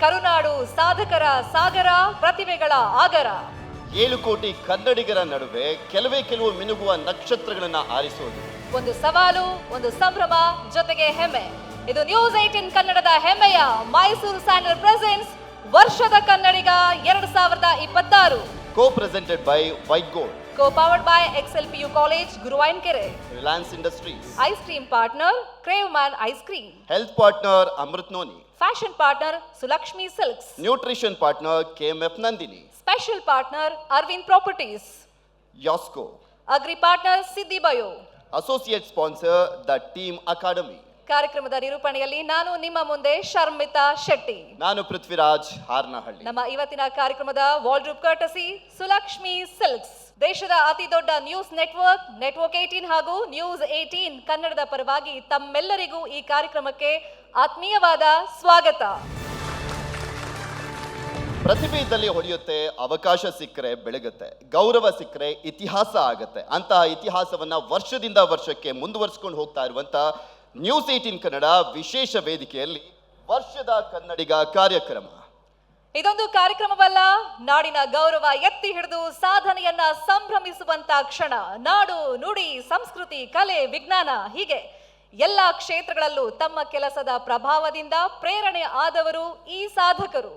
ಕರುನಾಡು ಸಾಧಕರ ಸಾಗರ, ಪ್ರತಿಭೆಗಳ ಆಗರ. 7 ಕೋಟಿ ಕನ್ನಡಿಗರ ನಡುವೆ ಕೆಲವು ಮಿನುಗುವ ನಕ್ಷತ್ರಗಳನ್ನ ಆರಿಸೋದು. ಒಂದು ಸವಾಲು, ಒಂದು ಸಂಭ್ರಮ, ಜೊತೆಗೆ ಹೆಮ್ಮೆ. ಇದು ನ್ಯೂಸ್ 18 ಕನ್ನಡದ ಹೆಮ್ಮೆಯ ಮೈಸೂರು ಸ್ಯಾಂಡಲ್ ಪ್ರೆಸೆಂಟ್ಸ್ ವರ್ಷದ ಕನ್ನಡಿಗ 2026. Co-presented by White Gold. Co-powered by XLPU College, Guruvayinkere. Reliance Industries. Ice cream partner, Craveman Ice Cream. Health partner, Amrit Noni. Fashion partner, Sulakshmi Silks. Nutrition partner, KMF Nandini. Special partner, Arvind Properties. Yosco. Agri partner, Siddhi Bio. Associate sponsor, The Team Academy. ಕಾರ್ಯಕ್ರಮದ ನಿರೂಪಣೆಯಲ್ಲಿ ನಾನು ನಿಮ್ಮ ಮುಂದೆ ಶರ್ಮಿತಾ ಶೆಟ್ಟಿ. ನಾನು ಪೃಥ್ವಿರಾಜ್ ಹಾರ್ನಹಳ್ಳಿ. ನಮ್ಮ ಇವತ್ತಿನ ಕಾರ್ಯಕ್ರಮದ wardrobe courtesy Sulakshmi silks. ದೇಶದ ಅತಿ ದೊಡ್ಡ ನ್ಯೂಸ್ ನೆಟ್ವರ್ಕ್ 18 ಹಾಗೂ ನ್ಯೂಸ್ 18 ಕನ್ನಡದ ಪರವಾಗಿ ತಮ್ಮೆಲ್ಲರಿಗೂ ಈ ಕಾರ್ಯಕ್ರಮಕ್ಕೆ ಆತ್ಮೀಯವಾದ ಸ್ವಾಗತ. ಪ್ರತಿಭೆ ಇದ್ದಲ್ಲಿ ಹೊಳೆಯುತ್ತೆ, ಅವಕಾಶ ಸಿಕ್ಕರೆ ಬೆಳಗುತ್ತೆ, ಗೌರವ ಸಿಕ್ಕರೆ ಇತಿಹಾಸ ಆಗತ್ತೆ. ಅಂತ ಇತಿಹಾಸವನ್ನ ವರ್ಷದಿಂದ ವರ್ಷಕ್ಕೆ ಮುಂದುವರಿಸಿಕೊಂಡು ಹೋಗ್ತಾ ಇರುವಂತ ನ್ಯೂಸ್ 18 ಕನ್ನಡ ವಿಶೇಷ ವೇದಿಕೆಯಲ್ಲಿ ವರ್ಷದ ಕನ್ನಡಿಗ ಕಾರ್ಯಕ್ರಮ. ಇದೊಂದು ಕಾರ್ಯಕ್ರಮವಲ್ಲ, ನಾಡಿನ ಗೌರವ ಎತ್ತಿ ಹಿಡಿದು ಸಾಧನೆಯನ್ನ ಸಂಭ್ರಮಿಸುವಂತ ಕ್ಷಣ. ನಾಡು, ನುಡಿ, ಸಂಸ್ಕೃತಿ, ಕಲೆ, ವಿಜ್ಞಾನ ಹೀಗೆ ಎಲ್ಲ ಕ್ಷೇತ್ರಗಳಲ್ಲೂ ತಮ್ಮ ಕೆಲಸದ ಪ್ರಭಾವದಿಂದ ಪ್ರೇರಣೆ ಆದವರು ಈ ಸಾಧಕರು.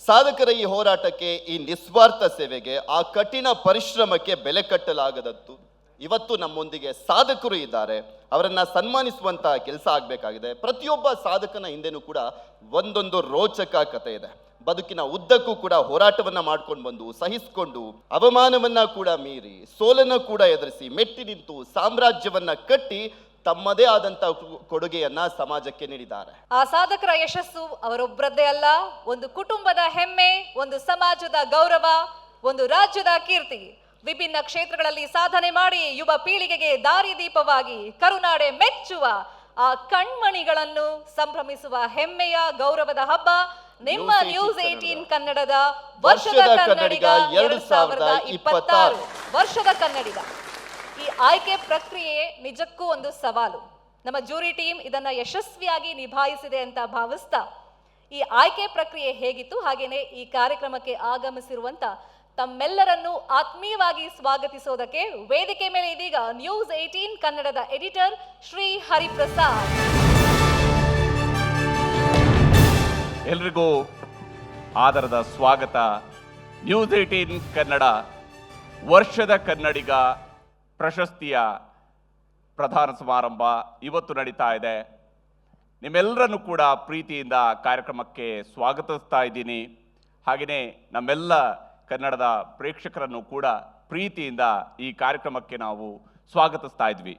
ಸಾಧಕರ ಈ ಹೋರಾಟಕ್ಕೆ, ಈ ನಿಸ್ವಾರ್ಥ ಸೇವೆಗೆ, ಆ ಕಠಿಣ ಪರಿಶ್ರಮಕ್ಕೆ ಬೆಲೆ ಕಟ್ಟಲಾಗದದ್ದು. ಇವತ್ತು ನಮ್ಮೊಂದಿಗೆ ಸಾಧಕರು ಇದ್ದಾರೆ. ಅವರನ್ನ ಸನ್ಮಾನಿಸುವಂತ ಕೆಲಸ ಆಗಬೇಕಾಗಿದೆ. ಪ್ರತಿಯೊಬ್ಬ ಸಾಧಕನ ಹಿಂದೆನೂ ಕೂಡ ಒಂದೊಂದು ರೋಚಕ ಕಥೆ ಇದೆ. ಬದುಕಿನ ಉದ್ದಕ್ಕೂ ಕೂಡ ಹೋರಾಟವನ್ನ ಮಾಡ್ಕೊಂಡು ಬಂದು, ಸಹಿಸಿಕೊಂಡು, ಅವಮಾನವನ್ನ ಕೂಡ ಮೀರಿ, ಸೋಲನ್ನು ಕೂಡ ಎದುರಿಸಿ, ಮೆಟ್ಟಿ ನಿಂತು ಸಾಮ್ರಾಜ್ಯವನ್ನ ಕಟ್ಟಿ ತಮ್ಮದೇ ಆದಂತ ಕೊಡುಗೆಯನ್ನ ಸಮಾಜಕ್ಕೆ ನೀಡಿದ್ದಾರೆ. ಆ ಸಾಧಕರ ಯಶಸ್ಸು ಅವರೊಬ್ಬರದ್ದೇ ಅಲ್ಲ, ಒಂದು ಕುಟುಂಬದ ಹೆಮ್ಮೆ, ಒಂದು ಸಮಾಜದ ಗೌರವ, ಒಂದು ರಾಜ್ಯದ ಕೀರ್ತಿ. ವಿಭಿನ್ನ ಕ್ಷೇತ್ರಗಳಲ್ಲಿ ಸಾಧನೆ ಮಾಡಿ ಯುವ ಪೀಳಿಗೆಗೆ ದಾರಿದೀಪವಾಗಿ ಕರುನಾಡೆ ಮೆಚ್ಚುವ ಆ ಕಣ್ಮಣಿಗಳನ್ನು ಸಂಭ್ರಮಿಸುವ ಹೆಮ್ಮೆಯ ಗೌರವದ ಹಬ್ಬ ನಿಮ್ಮ ನ್ಯೂಸ್ 18 ಕನ್ನಡದ ವರ್ಷದ ಕನ್ನಡಿಗ 2026. ವರ್ಷದ ಕನ್ನಡಿಗ. ಈ ಆಯ್ಕೆ ಪ್ರಕ್ರಿಯೆ ನಿಜಕ್ಕೂ ಒಂದು ಸವಾಲು. ನಮ್ಮ ಜೂರಿ ಟೀಮ್ ಇದನ್ನ ಯಶಸ್ವಿಯಾಗಿ ನಿಭಾಯಿಸಿದೆ ಅಂತ ಭಾವಿಸ್ತಾ, ಈ ಆಯ್ಕೆ ಪ್ರಕ್ರಿಯೆ ಹೇಗಿತ್ತು, ಹಾಗೇನೆ ಈ ಕಾರ್ಯಕ್ರಮಕ್ಕೆ ಆಗಮಿಸಿರುವಂತ ತಮ್ಮೆಲ್ಲರನ್ನು ಆತ್ಮೀಯವಾಗಿ ಸ್ವಾಗತಿಸೋದಕ್ಕೆ ವೇದಿಕೆ ಮೇಲೆ ಇದೀಗ ನ್ಯೂಸ್ 18 ಕನ್ನಡದ ಎಡಿಟರ್ ಶ್ರೀ ಹರಿಪ್ರಸಾದ್. ಎಲ್ರಿಗೂ ಆದರದ ಸ್ವಾಗತ. ನ್ಯೂಸ್ 18 ಕನ್ನಡ ವರ್ಷದ ಕನ್ನಡಿಗ ಪ್ರಶಸ್ತಿಯ ಪ್ರಧಾನ ಸಮಾರಂಭ ಇವತ್ತು ನಡೀತಾ ಇದೆ. ನಿಮ್ಮೆಲ್ಲರನ್ನು ಕೂಡ ಪ್ರೀತಿಯಿಂದ ಕಾರ್ಯಕ್ರಮಕ್ಕೆ ಸ್ವಾಗತಿಸ್ತಾ ಇದ್ದೀನಿ. ಹಾಗೆಯೇ ನಮ್ಮೆಲ್ಲ ಕನ್ನಡದ ಪ್ರೇಕ್ಷಕರನ್ನು ಕೂಡ ಪ್ರೀತಿಯಿಂದ ಈ ಕಾರ್ಯಕ್ರಮಕ್ಕೆ ನಾವು ಸ್ವಾಗತಿಸ್ತಾ ಇದ್ವಿ.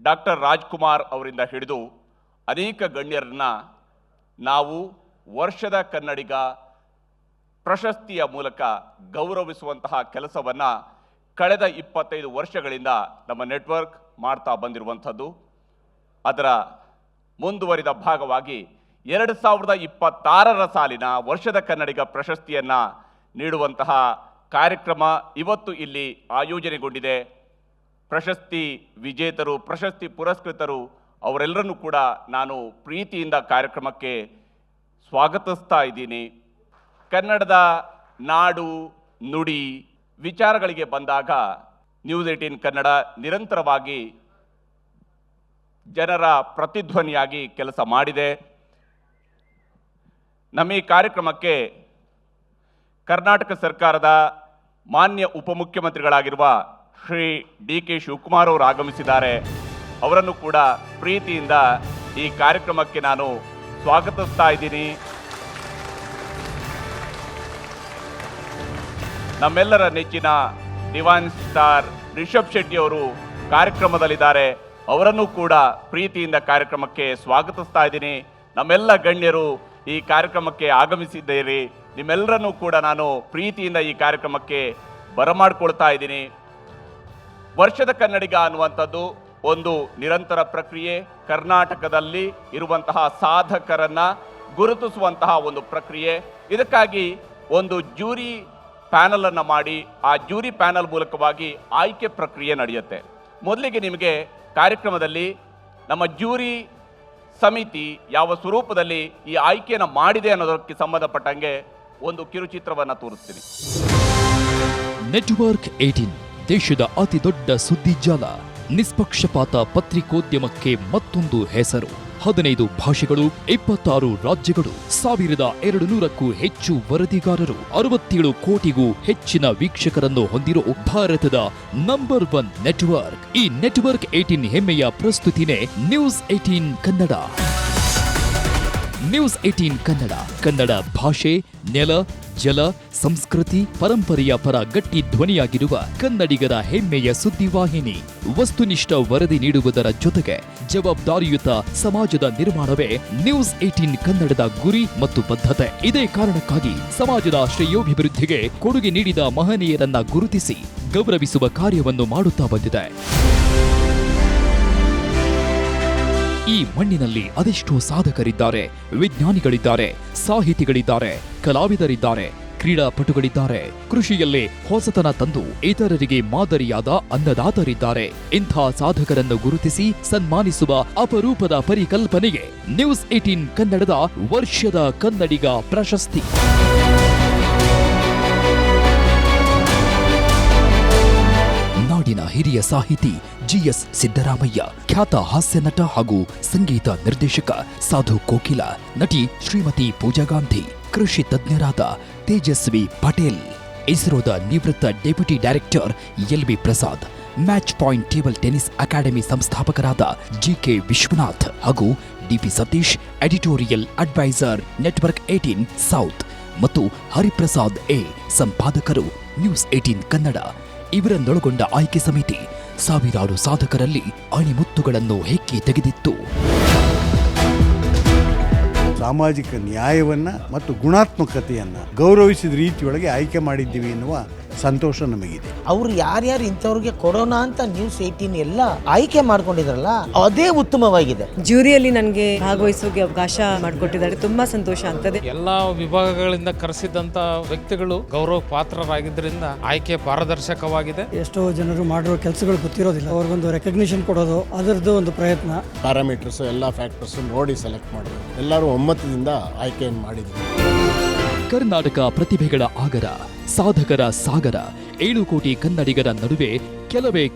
ಡಾಕ್ಟರ್ ರಾಜ್ಕುಮಾರ್ ಅವರಿಂದ ಹಿಡಿದು ಅನೇಕ ಗಣ್ಯರನ್ನ ನಾವು ವರ್ಷದ ಕನ್ನಡಿಗ ಪ್ರಶಸ್ತಿಯ ಮೂಲಕ ಗೌರವಿಸುವಂತಹ ಕೆಲಸವನ್ನು ಕಳೆದ 25 ವರ್ಷಗಳಿಂದ ನಮ್ಮ ನೆಟ್ವರ್ಕ್ ಮಾಡ್ತಾ ಬಂದಿರುವಂಥದ್ದು. ಅದರ ಮುಂದುವರಿದ ಭಾಗವಾಗಿ 2026 ಸಾಲಿನ ವರ್ಷದ ಕನ್ನಡಿಗ ಪ್ರಶಸ್ತಿಯನ್ನು ನೀಡುವಂತಹ ಕಾರ್ಯಕ್ರಮ ಇವತ್ತು ಇಲ್ಲಿ ಆಯೋಜನೆಗೊಂಡಿದೆ. ಪ್ರಶಸ್ತಿ ವಿಜೇತರು, ಪ್ರಶಸ್ತಿ ಪುರಸ್ಕೃತರು ಅವರೆಲ್ಲರನ್ನೂ ಕೂಡ ನಾನು ಪ್ರೀತಿಯಿಂದ ಕಾರ್ಯಕ್ರಮಕ್ಕೆ ಸ್ವಾಗತಿಸ್ತಾ ಇದ್ದೀನಿ. ಕನ್ನಡದ ನಾಡು, ನುಡಿ ವಿಚಾರಗಳಿಗೆ ಬಂದಾಗ ನ್ಯೂಸ್ 18 ಕನ್ನಡ ನಿರಂತರವಾಗಿ ಜನರ ಪ್ರತಿಧ್ವನಿಯಾಗಿ ಕೆಲಸ ಮಾಡಿದೆ. ನಮ್ಮ ಈ ಕಾರ್ಯಕ್ರಮಕ್ಕೆ ಕರ್ನಾಟಕ ಸರ್ಕಾರದ ಮಾನ್ಯ ಉಪಮುಖ್ಯಮಂತ್ರಿಗಳಾಗಿರುವ ಶ್ರೀ ಡಿ.ಕೆ. ಶಿವಕುಮಾರ್ ಅವರು ಆಗಮಿಸಿದ್ದಾರೆ. ಅವರನ್ನು ಕೂಡ ಪ್ರೀತಿಯಿಂದ ಈ ಕಾರ್ಯಕ್ರಮಕ್ಕೆ ನಾನು ಸ್ವಾಗತಿಸ್ತಾ ಇದ್ದೀನಿ. ನಮ್ಮೆಲ್ಲರ ನೆಚ್ಚಿನ ಡಿವೈನ್ ಸ್ಟಾರ್ ರಿಷಬ್ ಶೆಟ್ಟಿ ಅವರು ಕಾರ್ಯಕ್ರಮದಲ್ಲಿದ್ದಾರೆ. ಅವರನ್ನು ಕೂಡ ಪ್ರೀತಿಯಿಂದ ಕಾರ್ಯಕ್ರಮಕ್ಕೆ ಸ್ವಾಗತಿಸ್ತಾ ಇದ್ದೀನಿ. ನಮ್ಮೆಲ್ಲ ಗಣ್ಯರು ಈ ಕಾರ್ಯಕ್ರಮಕ್ಕೆ ಆಗಮಿಸಿದ್ದೀರಿ. ನಿಮ್ಮೆಲ್ಲರನ್ನೂ ಕೂಡ ನಾನು ಪ್ರೀತಿಯಿಂದ ಈ ಕಾರ್ಯಕ್ರಮಕ್ಕೆ ಬರಮಾಡ್ಕೊಳ್ತಾ ಇದ್ದೀನಿ. ವರ್ಷದ ಕನ್ನಡಿಗ ಅನ್ನುವಂಥದ್ದು ಒಂದು ನಿರಂತರ ಪ್ರಕ್ರಿಯೆ. ಕರ್ನಾಟಕದಲ್ಲಿ ಇರುವಂತಹ ಸಾಧಕರನ್ನ ಗುರುತಿಸುವಂತಹ ಒಂದು ಪ್ರಕ್ರಿಯೆ. ಇದಕ್ಕಾಗಿ ಒಂದು ಜೂರಿ ಪ್ಯಾನಲ್ ಅನ್ನು ಮಾಡಿ ಆ ಜೂರಿ ಪ್ಯಾನಲ್ ಮೂಲಕವಾಗಿ ಆಯ್ಕೆ ಪ್ರಕ್ರಿಯೆ ನಡೆಯುತ್ತೆ. ಮೊದಲಿಗೆ ನಿಮಗೆ ಕಾರ್ಯಕ್ರಮದಲ್ಲಿ ನಮ್ಮ ಜೂರಿ ಸಮಿತಿ ಯಾವ ಸ್ವರೂಪದಲ್ಲಿ ಈ ಆಯ್ಕೆಯನ್ನು ಮಾಡಿದೆ ಅನ್ನೋದಕ್ಕೆ ಸಂಬಂಧಪಟ್ಟಂಗೆ ಒಂದು ಕಿರುಚಿತ್ರವನ್ನು ತೋರಿಸ್ತೀನಿ. ನೆಟ್ವರ್ಕ್ 18 ದೇಶದ ಅತಿ ದೊಡ್ಡ ಸುದ್ದಿ ಜಾಲ. ನಿಷ್ಪಕ್ಷಪಾತ ಪತ್ರಿಕೋದ್ಯಮಕ್ಕೆ ಮತ್ತೊಂದು ಹೆಸರು. 15 ಭಾಷೆಗಳು, 26 ರಾಜ್ಯಗಳು, 1200ಕ್ಕೂ ಹೆಚ್ಚು ವರದಿಗಾರರು, 67 ಕೋಟಿಗೂ ಹೆಚ್ಚಿನ ವೀಕ್ಷಕರನ್ನು ಹೊಂದಿರೋ ಭಾರತದ ನಂಬರ್ 1 ನೆಟ್ವರ್ಕ್. ಈ ನೆಟ್ವರ್ಕ್ 18 ಹೆಮ್ಮೆಯ ಪ್ರಸ್ತುತಿನೇ ನ್ಯೂಸ್ 18 ಕನ್ನಡ. ನ್ಯೂಸ್ 18 ಕನ್ನಡ ಕನ್ನಡ ಭಾಷೆ, ನೆಲ, ಜಲ, ಸಂಸ್ಕೃತಿ, ಪರಂಪರೆಯ ಪರ ಗಟ್ಟಿ ಧ್ವನಿಯಾಗಿರುವ ಕನ್ನಡಿಗರ ಹೆಮ್ಮೆಯ ಸುದ್ದಿವಾಹಿನಿ. ವಸ್ತುನಿಷ್ಠ ವರದಿ ನೀಡುವುದರ ಜೊತೆಗೆ ಜವಾಬ್ದಾರಿಯುತ ಸಮಾಜದ ನಿರ್ಮಾಣವೇ ನ್ಯೂಸ್ 18 ಕನ್ನಡದ ಗುರಿ ಮತ್ತು ಬದ್ಧತೆ. ಇದೇ ಕಾರಣಕ್ಕಾಗಿ ಸಮಾಜದ ಶ್ರೇಯೋಭಿವೃದ್ಧಿಗೆ ಕೊಡುಗೆ ನೀಡಿದ ಮಹನೀಯರನ್ನ ಗುರುತಿಸಿ ಗೌರವಿಸುವ ಕಾರ್ಯವನ್ನು ಮಾಡುತ್ತಾ ಬಂದಿದೆ. ಈ ಮಣ್ಣಿನಲ್ಲಿ ಅದೆಷ್ಟೋ ಸಾಧಕರಿದ್ದಾರೆ, ವಿಜ್ಞಾನಿಗಳಿದ್ದಾರೆ, ಸಾಹಿತಿಗಳಿದ್ದಾರೆ, ಕಲಾವಿದರಿದ್ದಾರೆ, ಕ್ರೀಡಾಪಟುಗಳಿದ್ದಾರೆ, ಕೃಷಿಯಲ್ಲೇ ಹೊಸತನ ತಂದು ಇತರರಿಗೆ ಮಾದರಿಯಾದ ಅನ್ನದಾತರಿದ್ದಾರೆ. ಇಂಥ ಸಾಧಕರನ್ನು ಗುರುತಿಸಿ ಸನ್ಮಾನಿಸುವ ಅಪರೂಪದ ಪರಿಕಲ್ಪನೆಗೆ ನ್ಯೂಸ್ 18 ಕನ್ನಡದ ವರ್ಷದ ಕನ್ನಡಿಗ ಪ್ರಶಸ್ತಿ. ನಾಡಿನ ಹಿರಿಯ ಸಾಹಿತಿ GS ಸಿದ್ದರಾಮಯ್ಯ, ಖ್ಯಾತ ಹಾಸ್ಯ ನಟ ಹಾಗೂ ಸಂಗೀತ ನಿರ್ದೇಶಕ ಸಾಧು ಕೋಕಿಲ, ನಟಿ ಶ್ರೀಮತಿ ಪೂಜಾ ಗಾಂಧಿ, ಕೃಷಿ ತಜ್ಞರಾದ ತೇಜಸ್ವಿ ಪಟೇಲ್, ಇಸ್ರೋದ ನಿವೃತ್ತ deputy director LB Prasad, match point table tennis academy ಸಂಸ್ಥಾಪಕರಾದ GK ವಿಶ್ವನಾಥ್ ಹಾಗೂ DP Satish, editorial advisor network 18 south ಮತ್ತು ಹರಿಪ್ರಸಾದ್ A ಸಂಪಾದಕರು ನ್ಯೂಸ್ 18 ಕನ್ನಡ. ಇವರನ್ನೊಳಗೊಂಡ ಆಯ್ಕೆ ಸಮಿತಿ ಸಾವಿರಾರು ಸಾಧಕರಲ್ಲಿ ಅಣಿಮುತ್ತುಗಳನ್ನು ಹೆಕ್ಕಿ ತೆಗೆದಿತ್ತು. ಸಾಮಾಜಿಕ ನ್ಯಾಯವನ್ನ ಮತ್ತು ಗುಣಾತ್ಮಕತೆಯನ್ನ ಗೌರವಿಸಿದ ರೀತಿಯೊಳಗೆ ಆಯ್ಕೆ ಮಾಡಿದ್ದೀವಿ ಎನ್ನುವ ಸಂತೋಷ ನಮಗಿದೆ. ಅವರು ಯಾರ್ಯಾರು ಇಂಥವ್ರಿಗೆ ಕೊಡೋಣ ಅಂತ ನ್ಯೂಸ್ 18 ಎಲ್ಲ ಆಯ್ಕೆ ಮಾಡ್ಕೊಂಡಿದ್ರಲ್ಲ, ಅದೇ ಉತ್ತಮವಾಗಿದೆ. ಜ್ಯೂರಿಯಲ್ಲಿ ನನಗೆ ಭಾಗವಹಿಸೋಕೆ ಅವಕಾಶ ಮಾಡಿಕೊಟ್ಟಿದ್ದಾರೆ, ತುಂಬಾ ಸಂತೋಷ ಆಗ್ತದೆ. ಎಲ್ಲ ವಿಭಾಗಗಳಿಂದ ಕರೆಸಿದಂತ ವ್ಯಕ್ತಿಗಳು ಗೌರವ ಪಾತ್ರರಾಗಿದ್ದರಿಂದ ಆಯ್ಕೆ ಪಾರದರ್ಶಕವಾಗಿದೆ. ಎಷ್ಟೋ ಜನರು ಮಾಡಿರೋ ಕೆಲಸಗಳು ಗೊತ್ತಿರೋದಿಲ್ಲ, ಅವ್ರಿಗೊಂದು ರೆಕಗ್ನಿಷನ್ ಕೊಡೋದು ಅದರದ್ದು ಒಂದು ಪ್ರಯತ್ನ. ಪ್ಯಾರಾಮೀಟರ್ಸ್ ಎಲ್ಲ ಫ್ಯಾಕ್ಟರ್ಸ್ ನೋಡಿ ಸೆಲೆಕ್ಟ್ ಮಾಡೋದು, ಎಲ್ಲರೂ ಒಮ್ಮತದಿಂದ ಆಯ್ಕೆಯನ್ನು ಮಾಡಿದ್ರು. ಕರ್ನಾಟಕ ಪ್ರತಿಭೆಗಳ ಆಗರ, ಸಾಧಕರ ಸಾಗರ. 7 ಕೋಟಿ ಕನ್ನಡಿಗರ ನಡುವೆ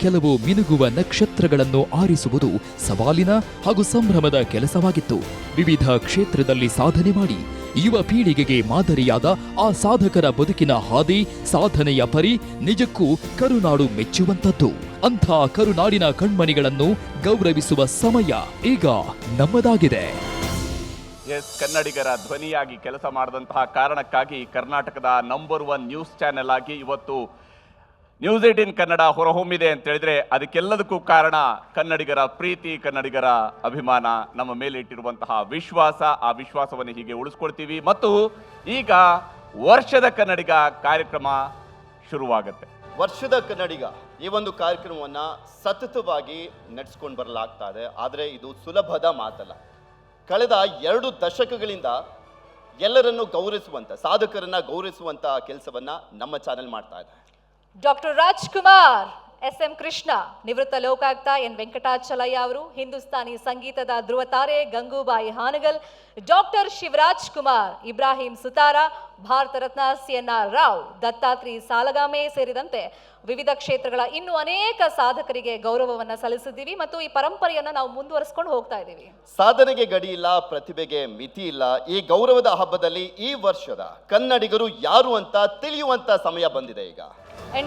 ಕೆಲವು ಮಿನುಗುವ ನಕ್ಷತ್ರಗಳನ್ನು ಆರಿಸುವುದು ಸವಾಲಿನ ಹಾಗೂ ಸಂಭ್ರಮದ ಕೆಲಸವಾಗಿತ್ತು. ವಿವಿಧ ಕ್ಷೇತ್ರದಲ್ಲಿ ಸಾಧನೆ ಮಾಡಿ ಯುವ ಪೀಳಿಗೆಗೆ ಮಾದರಿಯಾದ ಆ ಸಾಧಕರ ಬದುಕಿನ ಹಾದಿ, ಸಾಧನೆಯ ಪರಿ ನಿಜಕ್ಕೂ ಕರುನಾಡು ಮೆಚ್ಚುವಂತದ್ದು. ಅಂಥ ಕರುನಾಡಿನ ಕಣ್ಮಣಿಗಳನ್ನು ಗೌರವಿಸುವ ಸಮಯ ಈಗ ನಮ್ಮದಾಗಿದೆ. ಕನ್ನಡಿಗರ ಧ್ವನಿಯಾಗಿ ಕೆಲಸ ಮಾಡಿದಂತಹ ಕಾರಣಕ್ಕಾಗಿ ಕರ್ನಾಟಕದ ನಂಬರ್ 1 ನ್ಯೂಸ್ ಚಾನೆಲ್ ಆಗಿ ಇವತ್ತು ನ್ಯೂಸ್ 18 ಕನ್ನಡ ಹೊರಹೊಮ್ಮಿದೆ ಅಂತ ಹೇಳಿದ್ರೆ ಅದಕ್ಕೆಲ್ಲದಕ್ಕೂ ಕಾರಣ ಕನ್ನಡಿಗರ ಪ್ರೀತಿ, ಕನ್ನಡಿಗರ ಅಭಿಮಾನ, ನಮ್ಮ ಮೇಲೆ ಇಟ್ಟಿರುವಂತಹ ವಿಶ್ವಾಸ. ಆ ವಿಶ್ವಾಸವನ್ನು ಹೀಗೆ ಉಳಿಸ್ಕೊಳ್ತೀವಿ. ಮತ್ತು ಈಗ ವರ್ಷದ ಕನ್ನಡಿಗ ಕಾರ್ಯಕ್ರಮ ಶುರುವಾಗುತ್ತೆ. ವರ್ಷದ ಕನ್ನಡಿಗ ಈ ಒಂದು ಕಾರ್ಯಕ್ರಮವನ್ನು ಸತತವಾಗಿ ನಡೆಸ್ಕೊಂಡು ಬರಲಾಗ್ತಾ ಇದೆ. ಆದರೆ ಇದು ಸುಲಭದ ಮಾತಲ್ಲ. ಕಳೆದ 2 ದಶಕಗಳಿಂದ ಎಲ್ಲರನ್ನು ಗೌರವಿಸುವಂತ, ಸಾಧಕರನ್ನ ಗೌರವಿಸುವಂತ ಕೆಲಸವನ್ನ ನಮ್ಮ ಚಾನೆಲ್ ಮಾಡ್ತಾ ಇದೆ. ಡಾಕ್ಟರ್ ರಾಜ್ಕುಮಾರ್, SM ಕೃಷ್ಣ, ನಿವೃತ್ತ ಲೋಕಾಯುಕ್ತ N ವೆಂಕಟಾಚಲಯ್ಯ ಅವರು, ಹಿಂದೂಸ್ತಾನಿ ಸಂಗೀತದ ಧ್ರುವ ತಾರೆ ಗಂಗೂಬಾಯಿ ಹಾನಗಲ್, ಡಾಕ್ಟರ್ ಶಿವರಾಜ್ ಕುಮಾರ್, ಇಬ್ರಾಹಿಂ ಸುತಾರ, ಭಾರತ ರತ್ನ CNR ರಾವ್, ದತ್ತಾತ್ರಿ ಸಾಲಗಾಮೆ ಸೇರಿದಂತೆ ವಿವಿಧ ಕ್ಷೇತ್ರಗಳ ಇನ್ನೂ ಅನೇಕ ಸಾಧಕರಿಗೆ ಗೌರವವನ್ನ ಸಲ್ಲಿಸಿದ್ದೀವಿ ಮತ್ತು ಈ ಪರಂಪರೆಯನ್ನ ನಾವು ಮುಂದುವರಿಸಿಕೊಂಡು ಹೋಗ್ತಾ ಇದ್ದೀವಿ. ಸಾಧನೆಗೆ ಗಡಿ ಇಲ್ಲ, ಪ್ರತಿಭೆಗೆ ಮಿತಿ ಇಲ್ಲ. ಈ ಗೌರವದ ಹಬ್ಬದಲ್ಲಿ ಈ ವರ್ಷದ ಕನ್ನಡಿಗರು ಯಾರು ಅಂತ ತಿಳಿಯುವಂತ ಸಮಯ ಬಂದಿದೆ ಈಗ.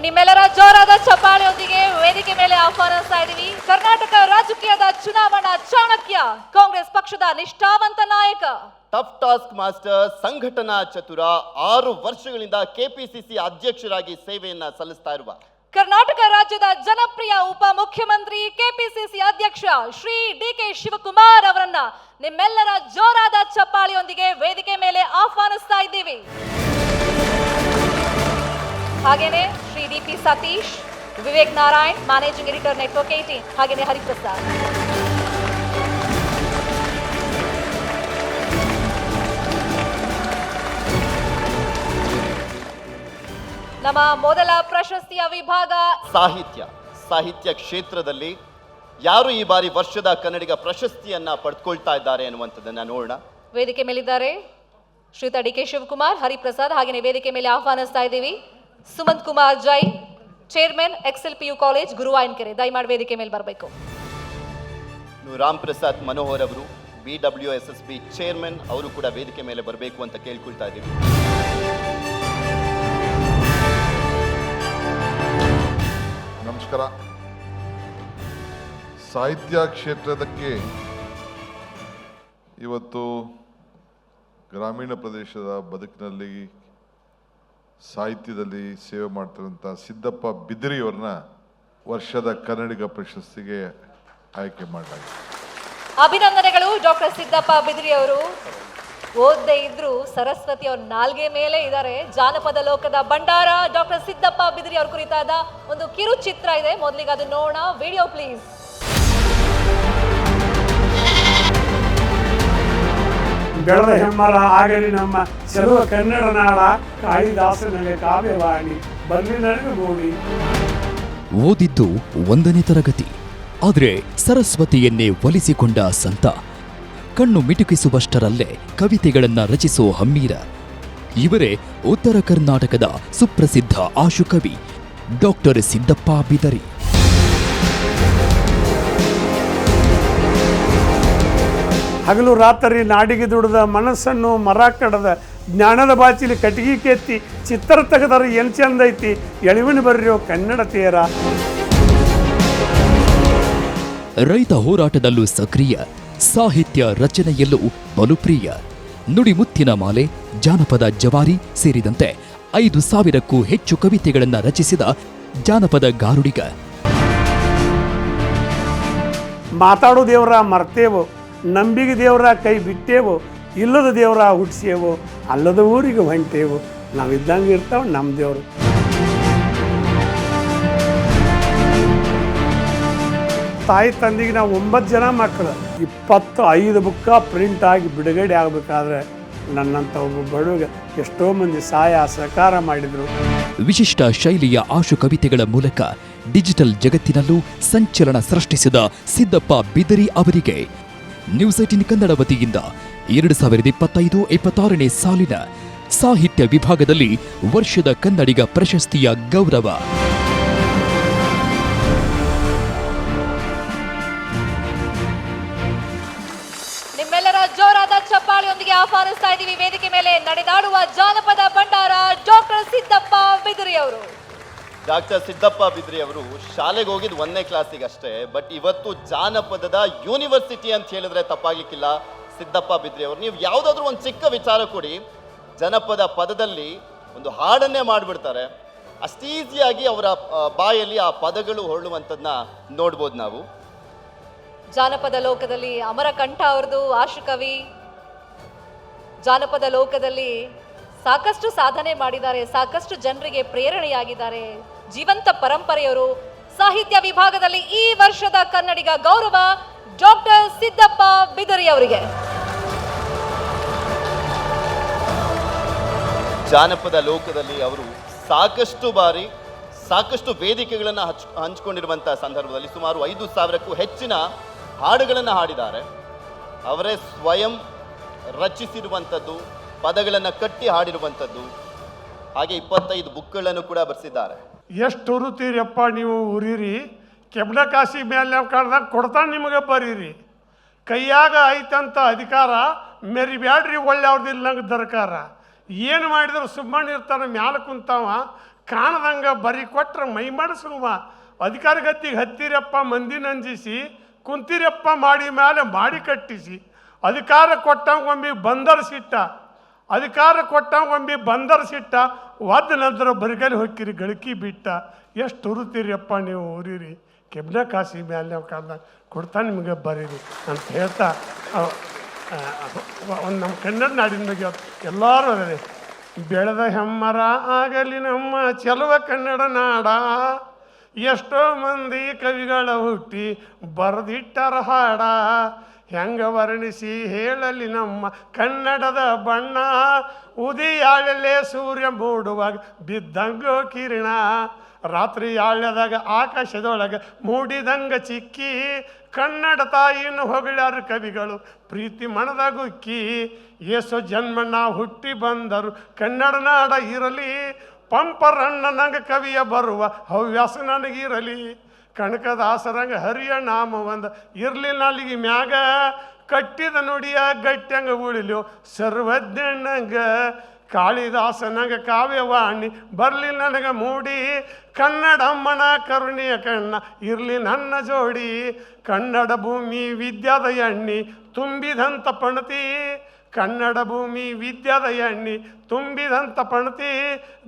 ನಿಮ್ಮೆಲ್ಲರ ಜೋರಾದ ಚಪ್ಪಾಳೆಯೊಂದಿಗೆ ವೇದಿಕೆ ಮೇಲೆ ಆಹ್ವಾನಿಸ್ತಾ ಇದ್ದೀವಿ ಕರ್ನಾಟಕ ರಾಜಕೀಯದ ಚುನಾವಣಾ ಚಾಣಕ್ಯ, ಕಾಂಗ್ರೆಸ್ ಪಕ್ಷದ ನಿಷ್ಠಾವಂತ ನಾಯಕ, ಟಫ್ ಟಾಸ್ಕ್ ಮಾಸ್ಟರ್, ಸಂಘಟನಾ ಚತುರ, 6 ವರ್ಷಗಳಿಂದ KPCC ಅಧ್ಯಕ್ಷರಾಗಿ ಸೇವೆಯನ್ನ ಸಲ್ಲಿಸ್ತಾ ಇರುವ ಕರ್ನಾಟಕ ರಾಜ್ಯದ ಜನಪ್ರಿಯ ಉಪಮುಖ್ಯಮಂತ್ರಿ KPCC ಅಧ್ಯಕ್ಷ ಶ್ರೀ DK ಶಿವಕುಮಾರ್ ಅವರನ್ನ ನಿಮ್ಮೆಲ್ಲರ ಜೋರಾದ ಚಪ್ಪಾಳೆಯೊಂದಿಗೆ ವೇದಿಕೆ ಮೇಲೆ ಆಹ್ವಾನಿಸ್ತಾ ಇದ್ದೀವಿ. ಹಾಗೇನೆ Shri DP Satish, Vivek Narayan, managing editor network 18, ಹಾಗೇನೆ ಹರಿಪ್ರಸಾದ್. ನಮ್ಮ ಮೊದಲ ಪ್ರಶಸ್ತಿಯ ವಿಭಾಗ ಸಾಹಿತ್ಯ ಕ್ಷೇತ್ರದಲ್ಲಿ ಯಾರು ಈ ಬಾರಿ ವರ್ಷದ ಕನ್ನಡಿಗ ಪ್ರಶಸ್ತಿಯನ್ನ ಪಡೆದುಕೊಳ್ತಾ ಇದ್ದಾರೆ ಅನ್ನುವಂಥದ್ದನ್ನ ನೋಡೋಣ. ವೇದಿಕೆ ಮೇಲಿದ್ದಾರೆ ಶ್ರೀಯುತ ಡಿ ಕೆ ಶಿವಕುಮಾರ್, ಹರಿಪ್ರಸಾದ್, ಹಾಗೆಯೇ ವೇದಿಕೆ ಮೇಲೆ ಆಹ್ವಾನಿಸ್ತಾ ಇದ್ದೀವಿ Sumanth Kumar Jain, chairman XLPU college Guruvayanakere, ದಯಮಾಡಿ ವೇದಿಕೆ ಮೇಲೆ ಬರಬೇಕು. ರಾಮ್ ಪ್ರಸಾದ್ ಮನೋಹರ್ ಅವರು BWSSB ಚೇರ್ಮನ್, ಅವರು ಕೂಡ ವೇದಿಕೆ ಮೇಲೆ ಬರಬೇಕು ಅಂತ ಕೇಳ್ಕೊಳ್ತಾ ಇದ್ದೀವಿ. ನಮಸ್ಕಾರ. ಸಾಹಿತ್ಯ ಕ್ಷೇತ್ರದಕ್ಕೆ ಇವತ್ತು ಗ್ರಾಮೀಣ ಪ್ರದೇಶದ ಬದುಕಿನಲ್ಲಿ ಸಾಹಿತ್ಯದಲ್ಲಿ ಸೇವೆ ಮಾಡ್ತಿರುವಂಥ ಸಿದ್ದಪ್ಪ ಬಿದಿರಿಯವ್ರನ್ನ ವರ್ಷದ ಕನ್ನಡಿಗ ಪ್ರಶಸ್ತಿಗೆ ಆಯ್ಕೆ ಮಾಡಲಾಗಿದೆ. ಅಭಿನಂದನೆಗಳು ಡಾಕ್ಟರ್ ಸಿದ್ದಪ್ಪ ಬಿದಿರಿ ಅವರು. ಓದದೇ ಇದ್ರು ಸರಸ್ವತಿ ಅವ್ರ ನಾಲ್ಗೆ ಮೇಲೆ ಇದ್ದಾರೆ. ಜಾನಪದ ಲೋಕದ ಭಂಡಾರ ಡಾಕ್ಟರ್ ಸಿದ್ದಪ್ಪ ಬಿದಿರಿ ಅವ್ರ ಕುರಿತಾದ ಒಂದು ಕಿರು ಚಿತ್ರ ಇದೆ, ಮೊದಲಿಗೆ ಅದು ನೋಡೋಣ. Video please. ಬೆಳೆದ ಹೆಮ್ಮರ ಆಗಲಿ ನಮ್ಮ ಚೆಲುವ ಕನ್ನಡ ನಾಡ, ಕಾಳಿದಾಸನಿಗೆ ಕಾವ್ಯವಾಣಿ ಬಲ್ಲಿ ನಡೆದು ಗೋಡಿ. ಓದಿದ್ದು 1ನೇ ತರಗತಿ, ಆದರೆ ಸರಸ್ವತಿಯನ್ನೇ ಒಲಿಸಿಕೊಂಡ ಸಂತ. ಕಣ್ಣು ಮಿಟುಕಿಸುವಷ್ಟರಲ್ಲೇ ಕವಿತೆಗಳನ್ನ ರಚಿಸೋ ಹಮ್ಮೀರ. ಇವರೇ ಉತ್ತರ ಕರ್ನಾಟಕದ ಸುಪ್ರಸಿದ್ಧ ಆಶುಕವಿ ಡಾಕ್ಟರ್ ಸಿದ್ದಪ್ಪ ಬಿದರಿ. ಹಗಲು ರಾತ್ರಿ ನಾಡಿಗೆ ದುಡಿದ ಮನಸ್ಸನ್ನು ಮರ ಕಡದ ಜ್ಞಾನದ ಬಾಚಿಲಿ ಕಟ್ಟಿಗೆ ಕೆತ್ತಿ ಚಿತ್ರ ತೆಗೆದರೆ ಎನ್ ಚಂದ ಐತಿ ಎಳಿವಿನ ಬರ್ರಿಯೋ ಕನ್ನಡ ತೇರ. ರೈತ ಹೋರಾಟದಲ್ಲೂ ಸಕ್ರಿಯ, ಸಾಹಿತ್ಯ ರಚನೆಯಲ್ಲೂ ಬಲುಪ್ರಿಯ. ನುಡಿಮುತ್ತಿನ ಮಾಲೆ, ಜಾನಪದ ಜವಾರಿ ಸೇರಿದಂತೆ 5,000ಕ್ಕೂ ಹೆಚ್ಚು ಕವಿತೆಗಳನ್ನು ರಚಿಸಿದ ಜಾನಪದ ಗಾರುಡಿಗ. ಮಾತಾಡೋ ದೇವರ ಮರ್ತೇವೋ, ನಂಬಿಗೆ ದೇವರ ಕೈ ಬಿಟ್ಟೇವೋ, ಇಲ್ಲದ ದೇವರ ಹುಟ್ಟಿಸೇವೋ, ಅಲ್ಲದ ಊರಿಗೆ ಹೊಂಟೇವೋ, ನಾವಿದ್ದಂಗೆ ಇರ್ತಾವ ನಮ್ಮ ದೇವರು. ತಾಯಿ ತಂದೆಗೆ ನಾವು 9 ಜನ ಮಕ್ಕಳು, 25 ಬುಕ್ಕ ಪ್ರಿಂಟ್ ಆಗಿ ಬಿಡುಗಡೆ ಆಗಬೇಕಾದ್ರೆ ನನ್ನಂಥ ಒಬ್ಬ ಬಡವಗೆ ಎಷ್ಟೋ ಮಂದಿ ಸಹಾಯ ಸಹಕಾರ ಮಾಡಿದರು. ವಿಶಿಷ್ಟ ಶೈಲಿಯ ಆಶು ಕವಿತೆಗಳ ಮೂಲಕ ಡಿಜಿಟಲ್ ಜಗತ್ತಿನಲ್ಲೂ ಸಂಚಲನ ಸೃಷ್ಟಿಸಿದ ಸಿದ್ದಪ್ಪ ಬಿದರಿ ಅವರಿಗೆ ನ್ಯೂಸ್ 18 ಕನ್ನಡ ವತಿಯಿಂದ 2025-26ನೇ ಸಾಲಿನ ಸಾಹಿತ್ಯ ವಿಭಾಗದಲ್ಲಿ ವರ್ಷದ ಕನ್ನಡಿಗ ಪ್ರಶಸ್ತಿಯ ಗೌರವ. ನಿಮ್ಮೆಲ್ಲರ ಜೋರಾದ ಚಪ್ಪಾಳೆಯೊಂದಿಗೆ ಆಹ್ವಾನಿಸ್ತಾ ಇದ್ದೀವಿ ವೇದಿಕೆ ಮೇಲೆ ನಡೆದಾಡುವ ಜಾನಪದ ಭಂಡಾರ ಡಾಕ್ಟರ್ ಸಿದ್ದಪ್ಪ ಬಿದರಿ ಅವರು. ಡಾಕ್ಟರ್ ಸಿದ್ದಪ್ಪ ಬಿದ್ರಿ ಅವರು ಶಾಲೆಗೆ ಹೋಗಿದ್ದು 1ನೇ ಕ್ಲಾಸಿಗೆ ಅಷ್ಟೇ, ಬಟ್ ಇವತ್ತು ಜಾನಪದದ ಯೂನಿವರ್ಸಿಟಿ ಅಂತ ಹೇಳಿದ್ರೆ ತಪ್ಪಾಗ್ಲಿಕ್ಕಿಲ್ಲ. ಸಿದ್ದಪ್ಪ ಬಿದ್ರಿ ಅವರು, ನೀವು ಯಾವುದಾದ್ರೂ ಒಂದು ಚಿಕ್ಕ ವಿಚಾರ ಕೊಡಿ, ಜನಪದ ಪದದಲ್ಲಿ ಒಂದು ಹಾಡನ್ನೇ ಮಾಡಿಬಿಡ್ತಾರೆ. ಅಷ್ಟು ಈಸಿಯಾಗಿ ಅವರ ಬಾಯಲ್ಲಿ ಆ ಪದಗಳು ಹೊರಳುವಂಥದ್ದನ್ನ ನೋಡ್ಬೋದು ನಾವು. ಜಾನಪದ ಲೋಕದಲ್ಲಿ ಅಮರಕಂಠ ಅವ್ರದ್ದು ಆಶುಕವಿ. ಜಾನಪದ ಲೋಕದಲ್ಲಿ ಸಾಕಷ್ಟು ಸಾಧನೆ ಮಾಡಿದ್ದಾರೆ, ಸಾಕಷ್ಟು ಜನರಿಗೆ ಪ್ರೇರಣೆಯಾಗಿದ್ದಾರೆ. ಜೀವಂತ ಪರಂಪರೆಯವರು. ಸಾಹಿತ್ಯ ವಿಭಾಗದಲ್ಲಿ ಈ ವರ್ಷದ ಕನ್ನಡಿಗ ಗೌರವ ಡಾಕ್ಟರ್ ಸಿದ್ದಪ್ಪ ಬಿದರಿ ಅವರಿಗೆ. ಜಾನಪದ ಲೋಕದಲ್ಲಿ ಅವರು ಸಾಕಷ್ಟು ಬಾರಿ ಸಾಕಷ್ಟು ವೇದಿಕೆಗಳನ್ನು ಹಂಚಿಕೊಂಡಿರುವಂತಹ ಸಂದರ್ಭದಲ್ಲಿ ಸುಮಾರು 5,000ಕ್ಕೂ ಹೆಚ್ಚಿನ ಹಾಡುಗಳನ್ನು ಹಾಡಿದ್ದಾರೆ. ಅವರೇ ಸ್ವಯಂ ರಚಿಸಿರುವಂಥದ್ದು, ಪದಗಳನ್ನು ಕಟ್ಟಿ ಹಾಡಿರುವಂಥದ್ದು, ಹಾಗೆ 25 ಬುಕ್ಗಳನ್ನು ಕೂಡ ಬರೆಸಿದ್ದಾರೆ. ಎಷ್ಟು ಉರುತ್ತೀರಪ್ಪ ನೀವು ಉರಿರಿ, ಕೆಬ್ಡ ಕಾಸಿ ಮೇಲೆ ಕಾಡ್ದಾಗ ಕೊಡ್ತಾನೆ ನಿಮಗೆ ಬರೀರಿ. ಕೈಯಾಗ ಐತಂತ ಅಧಿಕಾರ ಮೆರಿಬ್ಯಾಡ್ರಿ, ಒಳ್ಳೆಯವ್ರದಿಲ್ಲ ನಂಗೆ ದರ್ಕಾರ. ಏನು ಮಾಡಿದ್ರು ಸುಮ್ಮನೆ ಇರ್ತಾನೆ, ಮ್ಯಾಲ ಕುಂತಾವ ಕಾಣದಂಗ ಬರಿ ಕೊಟ್ರೆ ಮೈ ಮಾಡಿಸುವ. ಅಧಿಕಾರ ಗತ್ತಿಗೆ ಹತ್ತಿರಪ್ಪ ಮಂದಿ ನಂಜಿಸಿ, ಕುಂತಿರಪ್ಪ ಮಾಡಿ ಮೇಲೆ ಮಾಡಿ ಕಟ್ಟಿಸಿ. ಅಧಿಕಾರ ಕೊಟ್ಟಂಗೊಮ್ಮೆ ಬಂದರ್ ಸಿಟ್ಟ, ಅಧಿಕಾರ ಕೊಟ್ಟಂಗೊಮ್ಮೆ ಬಂದರ್ ಸಿಟ್ಟ, ಒದ್ದು ನಂತರ ಬರಿಗಲಿ ಹೊಕ್ಕಿರಿ ಗಳಿಕಿ ಬಿಟ್ಟ. ಎಷ್ಟು ಉರುತ್ತೀರಿಯಪ್ಪ ನೀವು ಊರಿರಿ, ಕೆಬ್ನ ಕಾಸಿ ಮೇಲೆ ಕಾಲ ಕೊಡ್ತಾನೆ ನಿಮಗೆ ಬರೀರಿ ಅಂತ ಹೇಳ್ತಾ ಒಂದು ನಮ್ಮ ಕನ್ನಡ ನಾಡಿನ ಬಗ್ಗೆ ಎಲ್ಲರೂ ಅದೇ. ಬೆಳೆದ ಹೆಮ್ಮರ ಆಗಲಿ ನಮ್ಮ ಚೆಲುವ ಕನ್ನಡ ನಾಡ, ಎಷ್ಟೋ ಮಂದಿ ಕವಿಗಳ ಹುಟ್ಟಿ ಬರೆದಿಟ್ಟರ ಹಾಡ. ಹೆಂಗ ವರ್ಣಿಸಿ ಹೇಳಲಿ ನಮ್ಮ ಕನ್ನಡದ ಬಣ್ಣ, ಉದಿಯಾಳಲ್ಲೇ ಸೂರ್ಯ ಮೂಡುವಾಗ ಬಿದ್ದಂಗೋ ಕಿರಣ. ರಾತ್ರಿ ಯಾಳ್ಯದಾಗ ಆಕಾಶದೊಳಗೆ ಮೂಡಿದಂಗ ಚಿಕ್ಕಿ ಕನ್ನಡ ತಾಯಿಯನ್ನು ಹೊಗಳ್ಯಾರ ಕವಿಗಳು ಪ್ರೀತಿ ಮನದಾಗುಕ್ಕಿ ಏಸೋ ಜನ್ಮಣ್ಣ ಹುಟ್ಟಿ ಬಂದರು ಕನ್ನಡ ನಾಡ ಇರಲಿ ಪಂಪರಣ್ಣ ನಂಗೆ ಕವಿಯ ಬರುವ ಹವ್ಯಾಸ ನನಗಿರಲಿ ಕನಕದಾಸರಂಗ ಹರಿಯ ನಾಮ ಒಂದ ಇರಲಿಲ್ಲ ಅಲ್ಲಿಗೆ ಮ್ಯಾಗ ಕಟ್ಟಿದ ನುಡಿಯ ಗಟ್ಟ್ಯಂಗ ಉಳಿಲು ಸರ್ವಜ್ಞನಂಗ ಕಾಳಿದಾಸನಂಗ ಕಾವ್ಯವಾಣಿ ಬರಲಿ ನನಗೆ ಮೂಡಿ ಕನ್ನಡಮ್ಮನ ಕರುಣೆಯ ಕಣ್ಣ ಇರಲಿ ನನ್ನ ಜೋಡಿ ಕನ್ನಡ ಭೂಮಿ ವಿದ್ಯಾದ ಎಣ್ಣಿ ತುಂಬಿದಂಥ ಪಣತಿ ಕನ್ನಡ ಭೂಮಿ ವಿದ್ಯಾದ ಎಣ್ಣಿ ತುಂಬಿದಂಥ ಪಣತಿ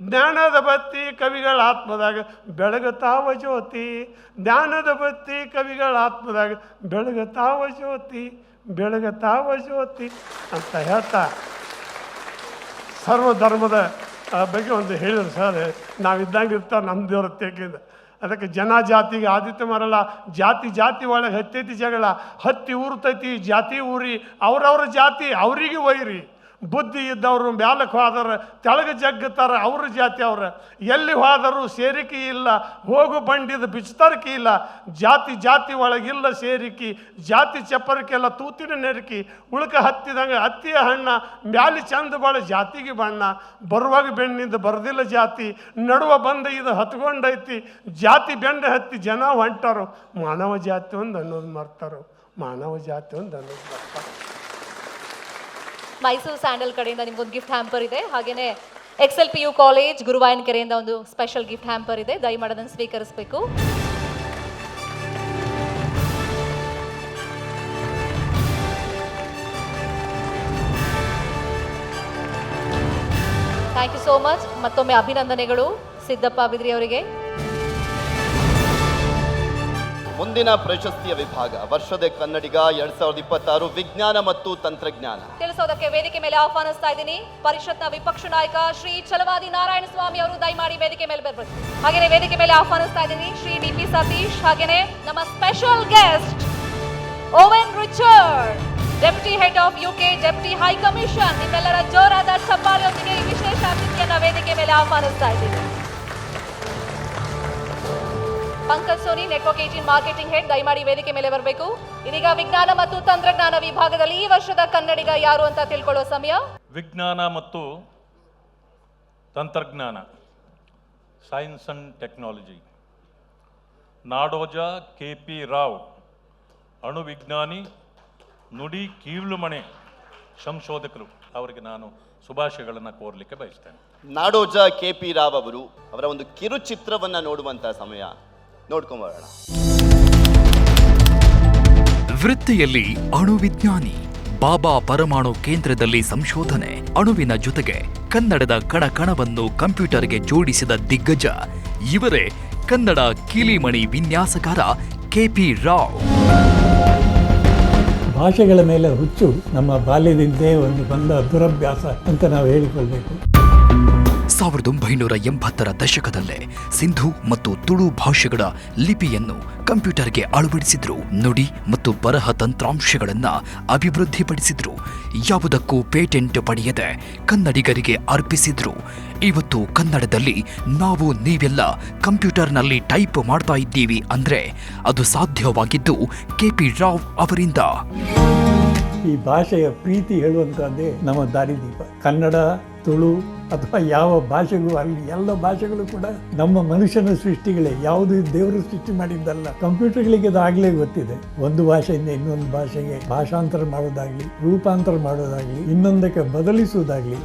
ಜ್ಞಾನದ ಬತ್ತಿ ಕವಿಗಳ ಆತ್ಮದಾಗ ಬೆಳಗುತ್ತಾವ ಜ್ಯೋತಿ ಜ್ಞಾನದ ಬತ್ತಿ ಕವಿಗಳ ಆತ್ಮದಾಗ ಬೆಳಗುತ್ತಾವ ಜ್ಯೋತಿ ಬೆಳಗುತ್ತಾವ ಜ್ಯೋತಿ ಅಂತ ಹೇಳ್ತಾ ಸರ್ವಧರ್ಮದ ಬಗ್ಗೆ ಒಂದು ಹೇಳಿದ್ರು ಸರ್. ನಾವಿದ್ದಂಗೆ ಇರ್ತಾರೆ ನಮ್ಮ ದೇವ್ರ ತೆಗೆದ ಅದಕ್ಕೆ ಜನ ಜಾತಿಗೆ ಆದಿತ್ಯ ಮರಲ್ಲ, ಜಾತಿ ಜಾತಿ ಒಳಗೆ ಹತ್ತೈತಿ ಜಗಳ, ಹತ್ತಿ ಊರ್ತೈತಿ ಜಾತಿ ಊರಿ ಅವ್ರವ್ರ ಜಾತಿ ಅವರಿಗೆ ವೈರಿ. ಬುದ್ಧಿ ಇದ್ದವರು ಮ್ಯಾಲಕ್ಕೆ ಹೋದರೆ ತೆಳಗೆ ಜಗ್ಗುತ್ತಾರೆ ಅವ್ರ ಜಾತಿ ಅವ್ರ. ಎಲ್ಲಿ ಹೋದರೂ ಸೇರಿಕೆ ಇಲ್ಲ, ಹೋಗು ಬಂಡಿದ ಬಿಚ್ಚತರ್ಕಿ ಇಲ್ಲ. ಜಾತಿ ಜಾತಿ ಒಳಗಿಲ್ಲ ಸೇರಿಕಿ, ಜಾತಿ ಚಪ್ಪರಕ್ಕೆಲ್ಲ ತೂತಿನ ನೆರಕಿ. ಉಳ್ಕ ಹತ್ತಿದಂಗೆ ಹತ್ತಿಯ ಹಣ್ಣ, ಮ್ಯಾಲಿ ಚಂದ ಬಾಳ ಜಾತಿಗೆ ಬಣ್ಣ. ಬರುವಾಗ ಬೆಣ್ಣಿಂದ ಬರದಿಲ್ಲ ಜಾತಿ, ನಡುವ ಬಂದ ಇದು ಹತ್ಕೊಂಡೈತಿ. ಜಾತಿ ಬೆಂಡೆ ಹತ್ತಿ ಜನ ಹೊಂಟಾರು, ಮಾನವ ಜಾತಿ ಒಂದು ಅನ್ನೋದು ಮರ್ತಾರೋ, ಮಾನವ ಜಾತಿ ಒಂದು ಅನ್ನೋದು ಮರ್ತಾರೋ. ಮೈಸೂರು ಸ್ಯಾಂಡಲ್ ಕಡೆಯಿಂದ ನಿಮ್ಗೊಂದು ಗಿಫ್ಟ್ ಹ್ಯಾಂಪರ್ ಇದೆ. ಹಾಗೇನೆ XLPU ಕಾಲೇಜ್ ಗುರುವಾಯನ್ ಕೆರೆಯಿಂದ ಒಂದು ಸ್ಪೆಷಲ್ ಗಿಫ್ಟ್ ಹ್ಯಾಂಪರ್ ಇದೆ. ದಯಮಾಡಿ ಅದನ್ನು ಸ್ವೀಕರಿಸಬೇಕು. Thank you so much. ಮತ್ತೊಮ್ಮೆ ಅಭಿನಂದನೆಗಳು ಸಿದ್ದಪ್ಪ ಬಿದ್ರಿ ಅವರಿಗೆ. ಮುಂದಿನ ಪ್ರಶಸ್ತಿಯ ವಿಭಾಗ ವರ್ಷದ ಕನ್ನಡಿಗ 2026 ವಿಜ್ಞಾನ ಮತ್ತು ತಂತ್ರಜ್ಞಾನ ತಿಳಿಸೋದಕ್ಕೆ ವೇದಿಕೆ ಮೇಲೆ ಆಹ್ವಾನಿಸ್ತಾ ಇದ್ದೀನಿ ಪರಿಷತ್ನ ವಿಪಕ್ಷ ನಾಯಕ ಶ್ರೀ ಛಲವಾದಿ ನಾರಾಯಣ ಸ್ವಾಮಿ ಅವರು ದಯಮಾಡಿ ವೇದಿಕೆ ಮೇಲೆ ಬರಬೇಕು. ಹಾಗೇನೆ ವೇದಿಕೆ ಮೇಲೆ ಆಹ್ವಾನಿಸ್ತಾ ಇದ್ದೀನಿ ಶ್ರೀ DP ಸತೀಶ್, ಹಾಗೇನೆ ನಮ್ಮ special guest oven Richard, deputy head of UK deputy high commission. ನಿಮ್ಮೆಲ್ಲರ ಜೋರಾದ ಚಪ್ಪಾಳೆಯೊಂದಿಗೆ ಈ ವಿಶೇಷ ಅತಿಥಿಯನ್ನ ವೇದಿಕೆ ಮೇಲೆ ಆಹ್ವಾನಿಸ್ತಾ ಇದ್ದೀನಿ. Pankaj Soni, network 18 marketing head, ದಯಮಾಡಿ ವೇದಿಕೆ ಮೇಲೆ ಬರಬೇಕು. ಇದೀಗ ವಿಜ್ಞಾನ ಮತ್ತು ತಂತ್ರಜ್ಞಾನ ವಿಭಾಗದಲ್ಲಿ ಈ ವರ್ಷದ ಕನ್ನಡಿಗ ಯಾರು ಅಂತ ತಿಳ್ಕೊಳ್ಳೋ ಸಮಯ. ವಿಜ್ಞಾನ ಮತ್ತು ತಂತ್ರಜ್ಞಾನ, science and technology, Nadoja KP Rao, ಅಣು ವಿಜ್ಞಾನಿ, ನುಡಿ ಕೀಳುಮಣೆ ಸಂಶೋಧಕರು. ಅವರಿಗೆ ನಾನು ಶುಭಾಶಯಗಳನ್ನು ಕೋರಲಿಕ್ಕೆ ಬಯಸ್ತೇನೆ. ನಾಡೋಜ KP ರಾವ್ ಅವರು ಅವರ ಒಂದು ಕಿರುಚಿತ್ರವನ್ನ ನೋಡುವಂತ ಸಮಯ. ನೋಡ್ಕೊಂಬರೋಣ. ವೃತ್ತಿಯಲ್ಲಿ ಅಣು ವಿಜ್ಞಾನಿ, ಬಾಬಾ ಪರಮಾಣು ಕೇಂದ್ರದಲ್ಲಿ ಸಂಶೋಧನೆ, ಅಣುವಿನ ಜೊತೆಗೆ ಕನ್ನಡದ ಕಣಕಣವನ್ನು ಕಂಪ್ಯೂಟರ್ಗೆ ಜೋಡಿಸಿದ ದಿಗ್ಗಜ ಇವರೇ ಕನ್ನಡ ಕೀಲಿಮಣಿ ವಿನ್ಯಾಸಕಾರ KP ರಾವ್. ಭಾಷೆಗಳ ಮೇಲೆ ಹುಚ್ಚು ನಮ್ಮ ಬಾಲ್ಯದಿಂದೇ ಒಂದು ಬಂದ ದುರಭ್ಯಾಸ ಅಂತ ನಾವು ಹೇಳಿಕೊಳ್ಬೇಕು. 1980ರ ದಶಕದಲ್ಲೇ ಸಿಂಧು ಮತ್ತು ತುಳು ಭಾಷೆಗಳ ಲಿಪಿಯನ್ನು ಕಂಪ್ಯೂಟರ್ಗೆ ಅಳವಡಿಸಿದ್ರು. ನುಡಿ ಮತ್ತು ಬರಹ ತಂತ್ರಾಂಶಗಳನ್ನ ಅಭಿವೃದ್ಧಿಪಡಿಸಿದ್ರು. ಯಾವುದಕ್ಕೂ ಪೇಟೆಂಟ್ ಪಡೆಯದೆ ಕನ್ನಡಿಗರಿಗೆ ಅರ್ಪಿಸಿದ್ರು. ಇವತ್ತು ಕನ್ನಡದಲ್ಲಿ ನಾವು ನೀವೆಲ್ಲ ಕಂಪ್ಯೂಟರ್ನಲ್ಲಿ ಟೈಪ್ ಮಾಡ್ತಾ ಇದ್ದೀವಿ ಅಂದ್ರೆ ಅದು ಸಾಧ್ಯವಾಗಿದ್ದು KP ರಾವ್ ಅವರಿಂದ. ಈ ಭಾಷೆಯ ಪ್ರೀತಿ ಹೇಳುವಂತಹದ್ದೇ ನಮ್ಮ ದಾರಿದೀಪ. ಕನ್ನಡ, ತುಳು ಅಥವಾ ಯಾವ ಭಾಷೆಗೂ ಅಲ್ಲಿ ಎಲ್ಲ ಭಾಷೆಗಳು ಕೂಡ ನಮ್ಮ ಮನುಷ್ಯನ ಸೃಷ್ಟಿಗಳೇ, ಯಾವುದು ದೇವರು ಸೃಷ್ಟಿ ಮಾಡಿದ್ದಲ್ಲ. ಕಂಪ್ಯೂಟರ್ಗಳಿಗೆ ಅದು ಆಗಲೇ ಗೊತ್ತಿದೆ. ಒಂದು ಭಾಷೆಯಿಂದ ಇನ್ನೊಂದು ಭಾಷೆಗೆ ಭಾಷಾಂತರ ಮಾಡೋದಾಗ್ಲಿ, ರೂಪಾಂತರ ಮಾಡೋದಾಗ್ಲಿ, ಇನ್ನೊಂದಕ್ಕೆ ಬದಲಿಸುವುದಾಗ್ಲಿ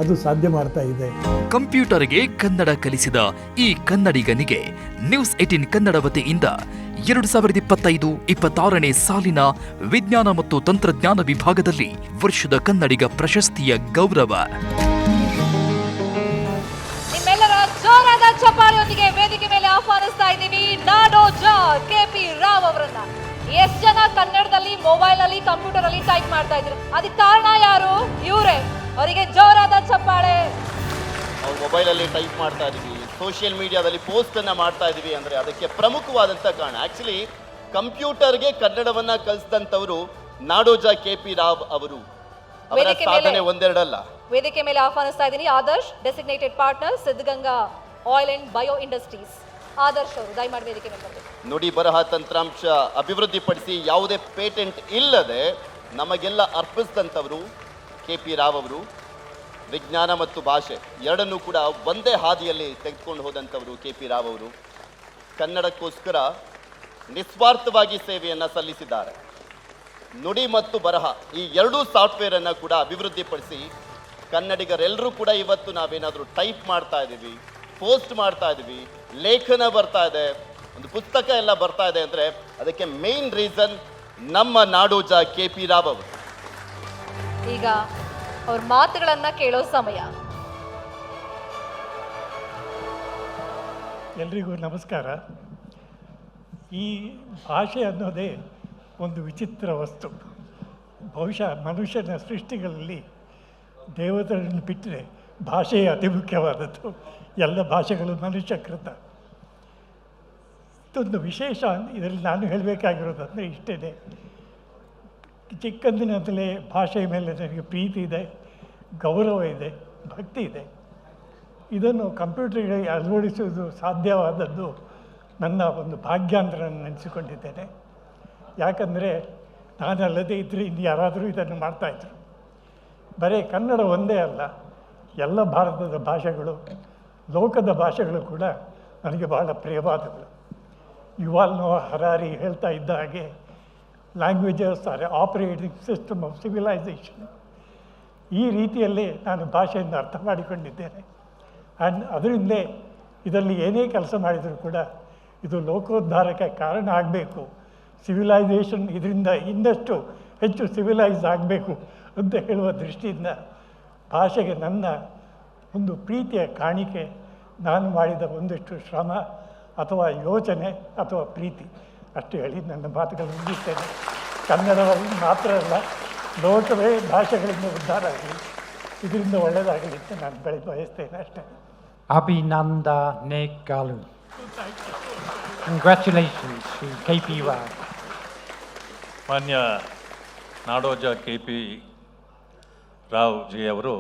ಅದು ಸಾಧ್ಯ ಮಾಡ್ತಾ ಇದೆ. ಕಂಪ್ಯೂಟರ್ಗೆ ಕನ್ನಡ ಕಲಿಸಿದ ಈ ಕನ್ನಡಿಗನಿಗೆ ನ್ಯೂಸ್ 18 ಕನ್ನಡ ವತಿಯಿಂದ 2025-26ನೇ ಸಾಲಿನ ವಿಜ್ಞಾನ ಮತ್ತು ತಂತ್ರಜ್ಞಾನ ವಿಭಾಗದಲ್ಲಿ ವರ್ಷದ ಕನ್ನಡಿಗ ಪ್ರಶಸ್ತಿಯ ಗೌರವ. ನಿಮ್ಮೆಲ್ಲರ ಜೋರಾದ ಚಪ್ಪಾಳೆಯೊಂದಿಗೆ ವೇದಿಕೆ ಮೇಲೆ ಆಹ್ವಾನಿಸ್ತಾ ಇದ್ದೀವಿ ನಾಡೋಜ KP ರಾವ್ ಅವರನ್ನ. ಎಷ್ಟು ಜನ ಕನ್ನಡದಲ್ಲಿ, ಮೊಬೈಲ್ ಅಲ್ಲಿ, ಕಂಪ್ಯೂಟರ್ ಅಲ್ಲಿ ಟೈಪ್ ಮಾಡ್ತಾ ಇದ್ರು? ಅದಕ್ಕೆ ಕಾರಣ ಯಾರು? ಇವರೇ. ಅವರಿಗೆ ಜೋರಾದ ಚಪ್ಪಾಳೆ. ನಾವು ಮೊಬೈಲಲ್ಲಿ ಟೈಪ್ ಮಾಡ್ತಾ ಇದೀವಿ, ಸೋಷಿಯಲ್ ಮೀಡಿಯಾದಲ್ಲಿ ಪೋಸ್ಟ್ ಅನ್ನ ಮಾಡ್ತಾ ಇದೀವಿ ಅಂದ್ರೆ ಅದಕ್ಕೆ ಪ್ರಮುಖವಾದಂತ ಕಾರಣ ಆಕ್ಚುಲಿ ಕಂಪ್ಯೂಟರ್ಗೆ ಕನ್ನಡವನ್ನ ಕಲಿಸಿದಂತವರು ನಾಡೋಜ KP ರಾವ್ ಅವರು. ಅವರ ಸಾಧನೆ ಒಂದೆರಡಲ್ಲ. ವೇದಿಕೆ ಮೇಲೆ ಆಹ್ವಾನಿಸ್ತಾ ಇದ್ದೀನಿ Adarsh, designated partner Siddaganga oil and bio industries. Adarsh ಅವರು ದಯಮಾಡಿ ವೇದಿಕೆ ಮೇಲೆ ಬರಬೇಕು. ನುಡಿ ಬರಹ ತಂತ್ರಾಂಶ ಅಭಿವೃದ್ಧಿಪಡಿಸಿ ಯಾವುದೇ ಪೇಟೆಂಟ್ ಇಲ್ಲದೆ ನಮಗೆಲ್ಲ ಅರ್ಪಿಸಿದಂಥವರು KP ರಾವ್ ಅವರು. ವಿಜ್ಞಾನ ಮತ್ತು ಭಾಷೆ ಎರಡನ್ನೂ ಕೂಡ ಒಂದೇ ಹಾದಿಯಲ್ಲಿ ತೆಗೆದುಕೊಂಡು ಹೋದಂಥವರು KP ರಾವ್ ಅವರು. ಕನ್ನಡಕ್ಕೋಸ್ಕರ ನಿಸ್ವಾರ್ಥವಾಗಿ ಸೇವೆಯನ್ನು ಸಲ್ಲಿಸಿದ್ದಾರೆ. ನುಡಿ ಮತ್ತು ಬರಹ ಈ ಎರಡೂ ಸಾಫ್ಟ್ವೇರನ್ನು ಕೂಡ ಅಭಿವೃದ್ಧಿಪಡಿಸಿ ಕನ್ನಡಿಗರೆಲ್ಲರೂ ಕೂಡ ಇವತ್ತು ನಾವೇನಾದರೂ ಟೈಪ್ ಮಾಡ್ತಾ ಇದ್ದೀವಿ, ಪೋಸ್ಟ್ ಮಾಡ್ತಾ ಇದ್ದೀವಿ, ಲೇಖನ ಬರ್ತಾ ಇದೆ, ಒಂದು ಪುಸ್ತಕ ಎಲ್ಲ ಬರ್ತಾ ಇದೆ ಅಂದರೆ ಅದಕ್ಕೆ ಮೇನ್ ರೀಸನ್ ನಮ್ಮ ನಾಡೋಜ KP ರಾವ್ ಅವರು. ಈಗ ಅವ್ರ ಮಾತುಗಳನ್ನ ಕೇಳೋ ಸಮಯ. ಎಲ್ರಿಗೂ ನಮಸ್ಕಾರ. ಈ ಭಾಷೆ ಅನ್ನೋದೇ ಒಂದು ವಿಚಿತ್ರ ವಸ್ತು. ಬಹುಶಃ ಮನುಷ್ಯನ ಸೃಷ್ಟಿಗಳಲ್ಲಿ ದೇವತೆಗಳನ್ನು ಬಿಟ್ಟರೆ ಭಾಷೆಯೇ ಅತಿ ಮುಖ್ಯವಾದದ್ದು. ಎಲ್ಲ ಭಾಷೆಗಳು ಮನುಷ್ಯಕೃತ. ಇದೊಂದು ವಿಶೇಷ ಇದರಲ್ಲಿ ನಾನು ಹೇಳಬೇಕಾಗಿರೋದಂದರೆ ಇಷ್ಟೇ, ಚಿಕ್ಕಂದಿನಿಂದಲೇ ಭಾಷೆಯ ಮೇಲೆ ನನಗೆ ಪ್ರೀತಿ ಇದೆ, ಗೌರವ ಇದೆ, ಭಕ್ತಿ ಇದೆ. ಇದನ್ನು ಕಂಪ್ಯೂಟರ್ಗೆ ಅಳವಡಿಸುವುದು ಸಾಧ್ಯವಾದದ್ದು ನನ್ನ ಒಂದು ಭಾಗ್ಯ ಅಂತ ನಾನು ನೆನೆಸಿಕೊಂಡಿದ್ದೇನೆ. ಯಾಕಂದರೆ ನಾನಲ್ಲದೆ ಇದ್ದರೆ ಇನ್ನು ಯಾರಾದರೂ ಇದನ್ನು ಮಾಡ್ತಾಯಿದ್ರು. ಬರೀ ಕನ್ನಡ ಒಂದೇ ಅಲ್ಲ, ಎಲ್ಲ ಭಾರತದ ಭಾಷೆಗಳು, ಲೋಕದ ಭಾಷೆಗಳು ಕೂಡ ನನಗೆ ಬಹಳ ಪ್ರಿಯವಾದಗಳು. ಯುವಾಲ್ ನೋವಾ ಹರಾರಿ ಹೇಳ್ತಾ ಇದ್ದ ಹಾಗೆ languages R operating system of civilisation. ಈ ರೀತಿಯಲ್ಲೇ ನಾನು ಭಾಷೆಯನ್ನು ಅರ್ಥ ಮಾಡಿಕೊಂಡಿದ್ದೇನೆ. ಆ್ಯಂಡ್ ಅದರಿಂದಲೇ ಇದರಲ್ಲಿ ಏನೇ ಕೆಲಸ ಮಾಡಿದರೂ ಕೂಡ ಇದು ಲೋಕೋದ್ಧಾರಕ್ಕೆ ಕಾರಣ ಆಗಬೇಕು, ಸಿವಿಲೈಸೇಷನ್ ಇದರಿಂದ ಇನ್ನಷ್ಟು ಹೆಚ್ಚು ಸಿವಿಲೈಸ್ ಆಗಬೇಕು ಅಂತ ಹೇಳುವ ದೃಷ್ಟಿಯಿಂದ ಭಾಷೆಗೆ ನನ್ನ ಒಂದು ಪ್ರೀತಿಯ ಕಾಣಿಕೆ, ನಾನು ಮಾಡಿದ ಒಂದಷ್ಟು ಶ್ರಮ ಅಥವಾ ಯೋಚನೆ ಅಥವಾ ಪ್ರೀತಿ ಅಷ್ಟು ಹೇಳಿ ನನ್ನ ಮಾತುಗಳನ್ನು ಮುಗಿಸ್ತೇನೆ. ಕನ್ನಡದಲ್ಲಿ ಮಾತ್ರ ಅಲ್ಲ, ಲೋಕವೇ ಭಾಷೆಗಳಿಂದ ಉದ್ಧಾರ ಆಗಲಿ, ಇದರಿಂದ ಒಳ್ಳೆಯದಾಗಲಿ ಅಂತ ನಾನು ಬಯಸ್ತೇನೆ ಅಷ್ಟೇ. Abhinandanekalu. Congratulations to KP Rao. ಮಾನ್ಯ ನಾಡೋಜ KP ರಾವ್ ಜಿ ಅವರು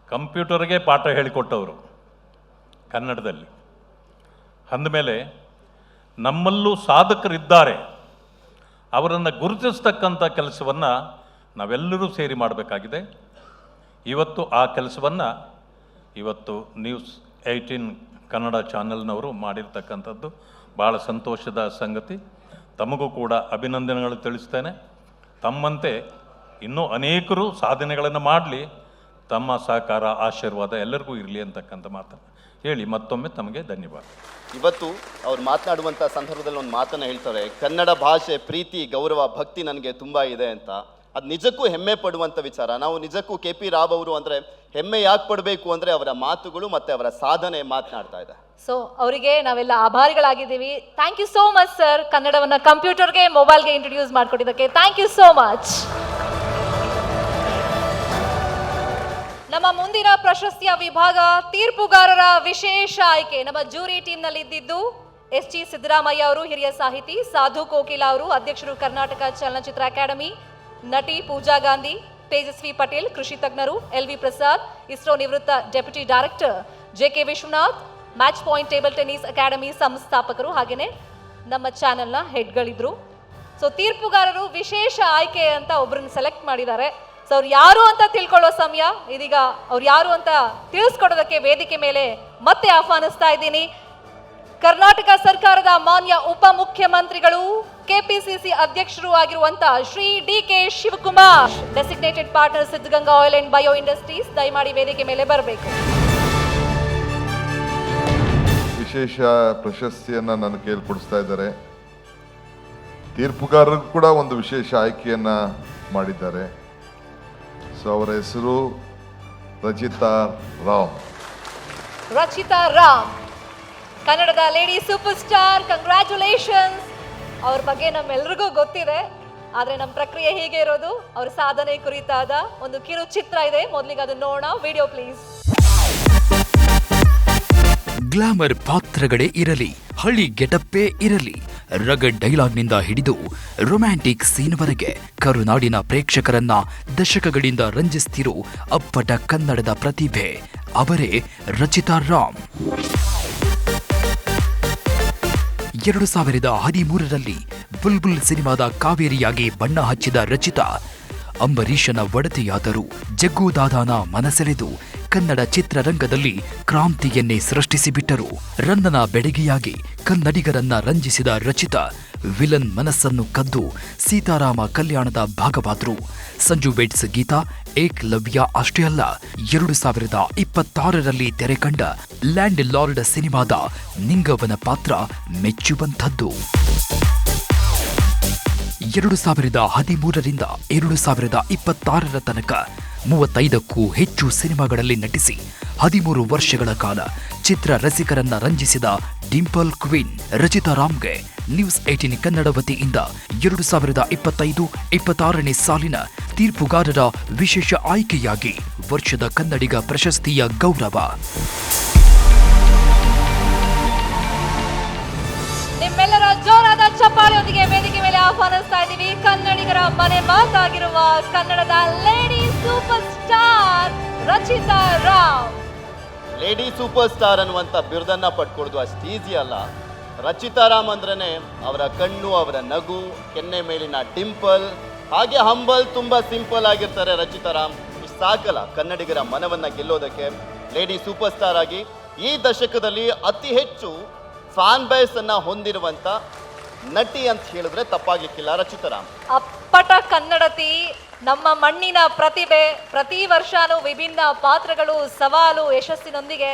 ಕಂಪ್ಯೂಟರ್ಗೆ ಪಾಠ ಹೇಳಿಕೊಟ್ಟವರು ಕನ್ನಡದಲ್ಲಿ. ಅಂದಮೇಲೆ ನಮ್ಮಲ್ಲೂ ಸಾಧಕರಿದ್ದಾರೆ, ಅವರನ್ನು ಗುರುತಿಸ್ತಕ್ಕಂಥ ಕೆಲಸವನ್ನು ನಾವೆಲ್ಲರೂ ಸೇರಿ ಮಾಡಬೇಕಾಗಿದೆ. ಇವತ್ತು ಆ ಕೆಲಸವನ್ನು ನ್ಯೂಸ್ 18 ಕನ್ನಡ ಚಾನಲ್ನವರು ಮಾಡಿರ್ತಕ್ಕಂಥದ್ದು ಭಾಳ ಸಂತೋಷದ ಸಂಗತಿ. ತಮಗೂ ಕೂಡ ಅಭಿನಂದನೆಗಳು ತಿಳಿಸ್ತೇನೆ. ತಮ್ಮಂತೆ ಇನ್ನೂ ಅನೇಕರು ಸಾಧನೆಗಳನ್ನು ಮಾಡಲಿ, ತಮ್ಮ ಸಹಕಾರ ಆಶೀರ್ವಾದ ಎಲ್ಲರಿಗೂ ಇರಲಿ ಅಂತಕ್ಕಂಥ ಮಾತನ್ನು ಹೇಳಿ ಮತ್ತೊಮ್ಮೆ ತಮಗೆ ಧನ್ಯವಾದ. ಇವತ್ತು ಅವ್ರು ಮಾತನಾಡುವಂಥ ಸಂದರ್ಭದಲ್ಲಿ ಒಂದು ಮಾತನ್ನು ಹೇಳ್ತಾರೆ, ಕನ್ನಡ ಭಾಷೆ ಪ್ರೀತಿ ಗೌರವ ಭಕ್ತಿ ನನಗೆ ತುಂಬ ಇದೆ ಅಂತ. ಅದು ನಿಜಕ್ಕೂ ಹೆಮ್ಮೆ ಪಡುವಂಥ ವಿಚಾರ. ನಾವು ನಿಜಕ್ಕೂ KP ರಾವ್ ಅವರು ಅಂದರೆ ಹೆಮ್ಮೆ ಯಾಕೆ ಪಡಬೇಕು ಅಂದರೆ ಅವರ ಮಾತುಗಳು ಮತ್ತು ಅವರ ಸಾಧನೆ ಮಾತನಾಡ್ತಾ ಇದೆ. ಸೊ ಅವರಿಗೆ ನಾವೆಲ್ಲ ಆಭಾರಿಗಳಾಗಿದ್ದೀವಿ. Thank you so much sir, ಕನ್ನಡವನ್ನ ಕಂಪ್ಯೂಟರ್ಗೆ ಮೊಬೈಲ್ಗೆ ಇಂಟ್ರೊಡ್ಯೂಸ್ ಮಾಡಿಕೊಟ್ಟಿದ್ದಕ್ಕೆ ಥ್ಯಾಂಕ್ ಯು ಸೋ ಮಚ್. ನಮ್ಮ ಮುಂದಿನ ಪ್ರಶಸ್ತಿಯ ವಿಭಾಗ ತೀರ್ಪುಗಾರರ ವಿಶೇಷ ಆಯ್ಕೆ. ನಮ್ಮ ಜೂರಿ ಟೀಮ್ನಲ್ಲಿ ಇದ್ದಿದ್ದು SG ಸಿದ್ದರಾಮಯ್ಯ ಅವರು, ಹಿರಿಯ ಸಾಹಿತಿ, ಸಾಧು ಕೋಕಿಲ ಅವರು, ಅಧ್ಯಕ್ಷರು ಕರ್ನಾಟಕ ಚಲನಚಿತ್ರ ಅಕಾಡೆಮಿ, ನಟಿ ಪೂಜಾ ಗಾಂಧಿ, ತೇಜಸ್ವಿ ಪಟೇಲ್ ಕೃಷಿ ತಜ್ಞರು, LV ಪ್ರಸಾದ್ ಇಸ್ರೋ ನಿವೃತ್ತ deputy director, JK Vishwanath match point table tennis academy ಸಂಸ್ಥಾಪಕರು, ಹಾಗೆಯೇ ನಮ್ಮ ಚಾನೆಲ್ನ ಹೆಡ್ಗಳಿದ್ರು. ಸೊ ತೀರ್ಪುಗಾರರು ವಿಶೇಷ ಆಯ್ಕೆ ಅಂತ ಒಬ್ಬರನ್ನ ಸೆಲೆಕ್ಟ್ ಮಾಡಿದ್ದಾರೆ. ಸೊ ಅವ್ರು ಯಾರು ಅಂತ ತಿಳ್ಕೊಳ್ಳೋ ಸಮಯ ಇದೀಗ. ಅವ್ರು ಯಾರು ಅಂತ ತಿಳಿಸ್ಕೊಡೋದಕ್ಕೆ ವೇದಿಕೆ ಮೇಲೆ ಮತ್ತೆ ಆಹ್ವಾನಿಸ್ತಾ ಇದ್ದೀನಿ ಕರ್ನಾಟಕ ಸರ್ಕಾರದ ಮಾನ್ಯ ಉಪಮುಖ್ಯಮಂತ್ರಿಗಳು, KPCC ಅಧ್ಯಕ್ಷರು ಆಗಿರುವಂತ Shri DK Shivakumar, designated partner Siddaganga oil and bio industries, ದಯಮಾಡಿ ವೇದಿಕೆ ಮೇಲೆ ಬರಬೇಕು. ವಿಶೇಷ ಪ್ರಶಸ್ತಿಯನ್ನು ನನ್ನ ಕೈಯಲ್ಲಿ ಕೊಡಿಸ್ತಾ ಇದ್ದಾರೆ. ತೀರ್ಪುಗಾರರು ಕೂಡ ಒಂದು ವಿಶೇಷ ಆಯ್ಕೆಯನ್ನು ಮಾಡಿದ್ದಾರೆ. ಸೊ ಅವರ ಹೆಸರು ರಚಿತಾ ರಾಮ್. ರಚಿತಾ ರಾಮ್, ಕನ್ನಡದ ಲೇಡಿ ಸೂಪರ್ ಸ್ಟಾರ್. ಕಂಗ್ರ್ಯಾಚುಲೇಷನ್ಸ್. ಅವ್ರ ಬಗ್ಗೆ ನಮ್ಮೆಲ್ರಿಗೂ ಗೊತ್ತಿದೆ, ಆದರೆ ನಮ್ಮ ಪ್ರಕ್ರಿಯೆ ಹೀಗೆ ಇರೋದು. ಅವ್ರ ಸಾಧನೆ ಕುರಿತಾದ ಒಂದು ಕಿರು ಚಿತ್ರ ಇದೆ, ಮೊದಲಿಗೆ ಅದನ್ನ ನೋಡೋಣ. Video please. ಗ್ಲಾಮರ್ ಪಾತ್ರಗಳೇ ಇರಲಿ, ಹಳ್ಳಿ ಗೆಟಪ್ಪೇ ಇರಲಿ, ರಗಡ್ ಡೈಲಾಗ್ನಿಂದ ಹಿಡಿದು ರೊಮ್ಯಾಂಟಿಕ್ ಸೀನ್ವರೆಗೆ ಕರುನಾಡಿನ ಪ್ರೇಕ್ಷಕರನ್ನ ದಶಕಗಳಿಂದ ರಂಜಿಸ್ತಿರೋ ಅಪ್ಪಟ ಕನ್ನಡದ ಪ್ರತಿಭೆ ಅವರೇ ರಚಿತಾ ರಾಮ್. 2013ರಲ್ಲಿ ಬುಲ್ಬುಲ್ ಸಿನಿಮಾದ ಕಾವೇರಿಯಾಗಿ ಬಣ್ಣ ಹಚ್ಚಿದ ರಚಿತಾ ಅಂಬರೀಷನ ಒಡತಿಯಾದರು. ಜಗ್ಗುದಾದಾನ ಮನಸೆಳೆದು ಕನ್ನಡ ಚಿತ್ರರಂಗದಲ್ಲಿ ಕ್ರಾಂತಿಯನ್ನೇ ಸೃಷ್ಟಿಸಿಬಿಟ್ಟರು. ರನ್ನನ ಬೆಡಗಿಯಾಗಿ ಕನ್ನಡಿಗರನ್ನ ರಂಜಿಸಿದ ರಚಿತಾ ವಿಲನ್ ಮನಸ್ಸನ್ನು ಕದ್ದು ಸೀತಾರಾಮ ಕಲ್ಯಾಣದ ಭಾಗವಾದ್ರು. ಸಂಜು ವೆಡ್ಸ್ ಗೀತಾ ಏಕಲವ್ಯ ಅಷ್ಟೇ ಅಲ್ಲ, 2026ರಲ್ಲಿ ತೆರೆಕಂಡ ಲ್ಯಾಂಡ್ ಲಾರ್ಡ್ ಸಿನಿಮಾದ ನಿಂಗವನ ಪಾತ್ರ ಮೆಚ್ಚುವಂಥದ್ದು. 2013ರಿಂದ 2026ರ ತನಕ 35ಕ್ಕೂ ಹೆಚ್ಚು ಸಿನಿಮಾಗಳಲ್ಲಿ ನಟಿಸಿ 13 ವರ್ಷಗಳ ಕಾಲ ಚಿತ್ರ ರಸಿಕರನ್ನ ರಂಜಿಸಿದ ಡಿಂಪಲ್ ಕ್ವೀನ್ ರಚಿತಾ ರಾಮ್ಗೆ ನ್ಯೂಸ್ 18 ಕನ್ನಡ ವತಿಯಿಂದ 2025-26ನೇ ಸಾಲಿನ ತೀರ್ಪುಗಾರರ ವಿಶೇಷ ಆಯ್ಕೆಯಾಗಿ ವರ್ಷದ ಕನ್ನಡಿಗ ಪ್ರಶಸ್ತಿಯ ಗೌರವ. ನಿಮ್ಮೆಲ್ಲರ ಜೋರಾದ ಚಪ್ಪಾಳೆಯೊಂದಿಗೆ ವೇದಿಕೆ ಮೇಲೆ ಆಹ್ವಾನಿಸ್ತಾ ಇದ್ದೀವಿ ಕನ್ನಡಿಗರ ಮನೆ ಮಾತಾಗಿರುವ ಕನ್ನಡದ lady super star Rachita Ram. Lady super star ಅನ್ನುವಂಥ ಬಿರುದನ್ನ ಪಡ್ಕೊಳ್ದು ಅಷ್ಟು ಈಸಿ ಅಲ್ಲ. ರಚಿತಾ ರಾಮ್ ಅಂದ್ರೇನೆ ಅವರ ಕಣ್ಣು, ಅವರ ನಗು, ಕೆನ್ನೆ ಮೇಲಿನ ಡಿಂಪಲ್, ಹಾಗೆ ಹಂಬಲ್, ತುಂಬಾ ಸಿಂಪಲ್ ಆಗಿರ್ತಾರೆ ರಚಿತಾ ರಾಮ್. ಇಷ್ಟು ಸಾಕಲ್ಲ ಕನ್ನಡಿಗರ ಮನವನ್ನ ಗೆಲ್ಲೋದಕ್ಕೆ. ಲೇಡಿ ಸೂಪರ್ ಸ್ಟಾರ್ ಆಗಿ ಈ ದಶಕದಲ್ಲಿ ಅತಿ ಹೆಚ್ಚು ಫ್ಯಾನ್ ಬೇಸ್ ಅನ್ನ ಹೊಂದಿರುವಂತ ನಟಿ ಅಂತ ಹೇಳಿದ್ರೆ ತಪ್ಪಾಗ್ಲಿಕ್ಕಿಲ್ಲ ರಚಿತಾ ರಾಮ್. ಅಪ್ಪಟ ಕನ್ನಡತಿ, ನಮ್ಮ ಮಣ್ಣಿನ ಪ್ರತಿಭೆ. ಪ್ರತಿ ವರ್ಷನೂ ವಿಭಿನ್ನ ಪಾತ್ರಗಳು, ಸವಾಲು, ಯಶಸ್ಸಿನೊಂದಿಗೆ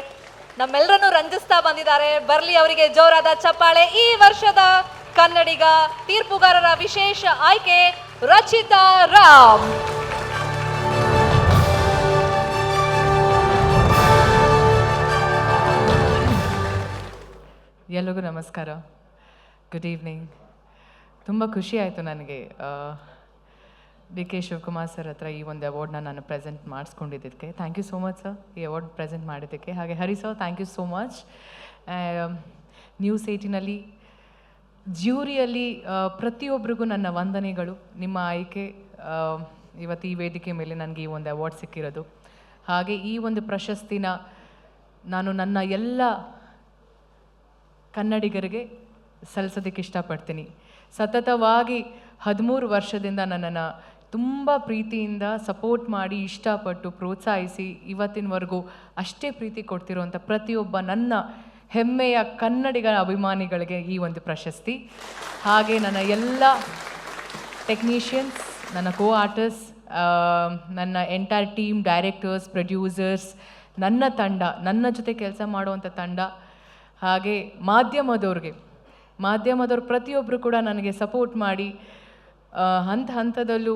ನಮ್ಮೆಲ್ಲರನ್ನು ರಂಜಿಸ್ತಾ ಬಂದಿದ್ದಾರೆ. ಬರ್ಲಿ ಅವರಿಗೆ ಜೋರಾದ ಚಪ್ಪಾಳೆ. ಈ ವರ್ಷದ ಕನ್ನಡಿಗ ತೀರ್ಪುಗಾರರ ವಿಶೇಷ ಆಯ್ಕೆ ರಚಿತಾ ರಾಮ್. ಎಲ್ರಿಗೂ ನಮಸ್ಕಾರ, ಗುಡ್ ಈವ್ನಿಂಗ್. ತುಂಬ ಖುಷಿ ಆಯಿತು ನನಗೆ ಡಿ ಕೆ ಶಿವಕುಮಾರ್ ಸರ್ ಹತ್ರ ಈ ಒಂದು ಅವಾರ್ಡ್ನ ನಾನು ಪ್ರೆಸೆಂಟ್ ಮಾಡಿಸ್ಕೊಂಡಿದ್ದಕ್ಕೆ. Thank you so much sir, ಈ ಅವಾರ್ಡ್ ಪ್ರೆಸೆಂಟ್ ಮಾಡಿದ್ದಕ್ಕೆ. ಹಾಗೆ Hari sir, thank you so much. News 18ನಲ್ಲಿ ಜ್ಯೂರಿಯಲ್ಲಿ ಪ್ರತಿಯೊಬ್ಬರಿಗೂ ನನ್ನ ವಂದನೆಗಳು. ನಿಮ್ಮ ಆಯ್ಕೆ ಇವತ್ತು ಈ ವೇದಿಕೆ ಮೇಲೆ ನನಗೆ ಈ ಒಂದು ಅವಾರ್ಡ್ ಸಿಕ್ಕಿರೋದು. ಹಾಗೆ ಈ ಒಂದು ಪ್ರಶಸ್ತಿನ ನಾನು ನನ್ನ ಎಲ್ಲ ಕನ್ನಡಿಗರಿಗೆ ಸಲ್ಲಿಸೋದಕ್ಕೆ ಇಷ್ಟಪಡ್ತೀನಿ. ಸತತವಾಗಿ 13 ವರ್ಷದಿಂದ ನನ್ನನ್ನು ತುಂಬ ಪ್ರೀತಿಯಿಂದ ಸಪೋರ್ಟ್ ಮಾಡಿ, ಇಷ್ಟಪಟ್ಟು, ಪ್ರೋತ್ಸಾಹಿಸಿ ಇವತ್ತಿನವರೆಗೂ ಅಷ್ಟೇ ಪ್ರೀತಿ ಕೊಡ್ತಿರುವಂಥ ಪ್ರತಿಯೊಬ್ಬ ನನ್ನ ಹೆಮ್ಮೆಯ ಕನ್ನಡಿಗರ ಅಭಿಮಾನಿಗಳಿಗೆ ಈ ಒಂದು ಪ್ರಶಸ್ತಿ. ಹಾಗೆ ನನ್ನ ಎಲ್ಲ ಟೆಕ್ನಿಷಿಯನ್ಸ್, ನನ್ನ ಕೋ ಆರ್ಟಿಸ್ಟ್, ನನ್ನ ಎಂಟೈರ್ ಟೀಮ್, ಡೈರೆಕ್ಟರ್ಸ್, ಪ್ರೊಡ್ಯೂಸರ್ಸ್, ನನ್ನ ತಂಡ, ನನ್ನ ಜೊತೆ ಕೆಲಸ ಮಾಡುವಂಥ ತಂಡ, ಹಾಗೆ ಮಾಧ್ಯಮದವ್ರು ಪ್ರತಿಯೊಬ್ಬರು ಕೂಡ ನನಗೆ ಸಪೋರ್ಟ್ ಮಾಡಿ ಹಂತದಲ್ಲೂ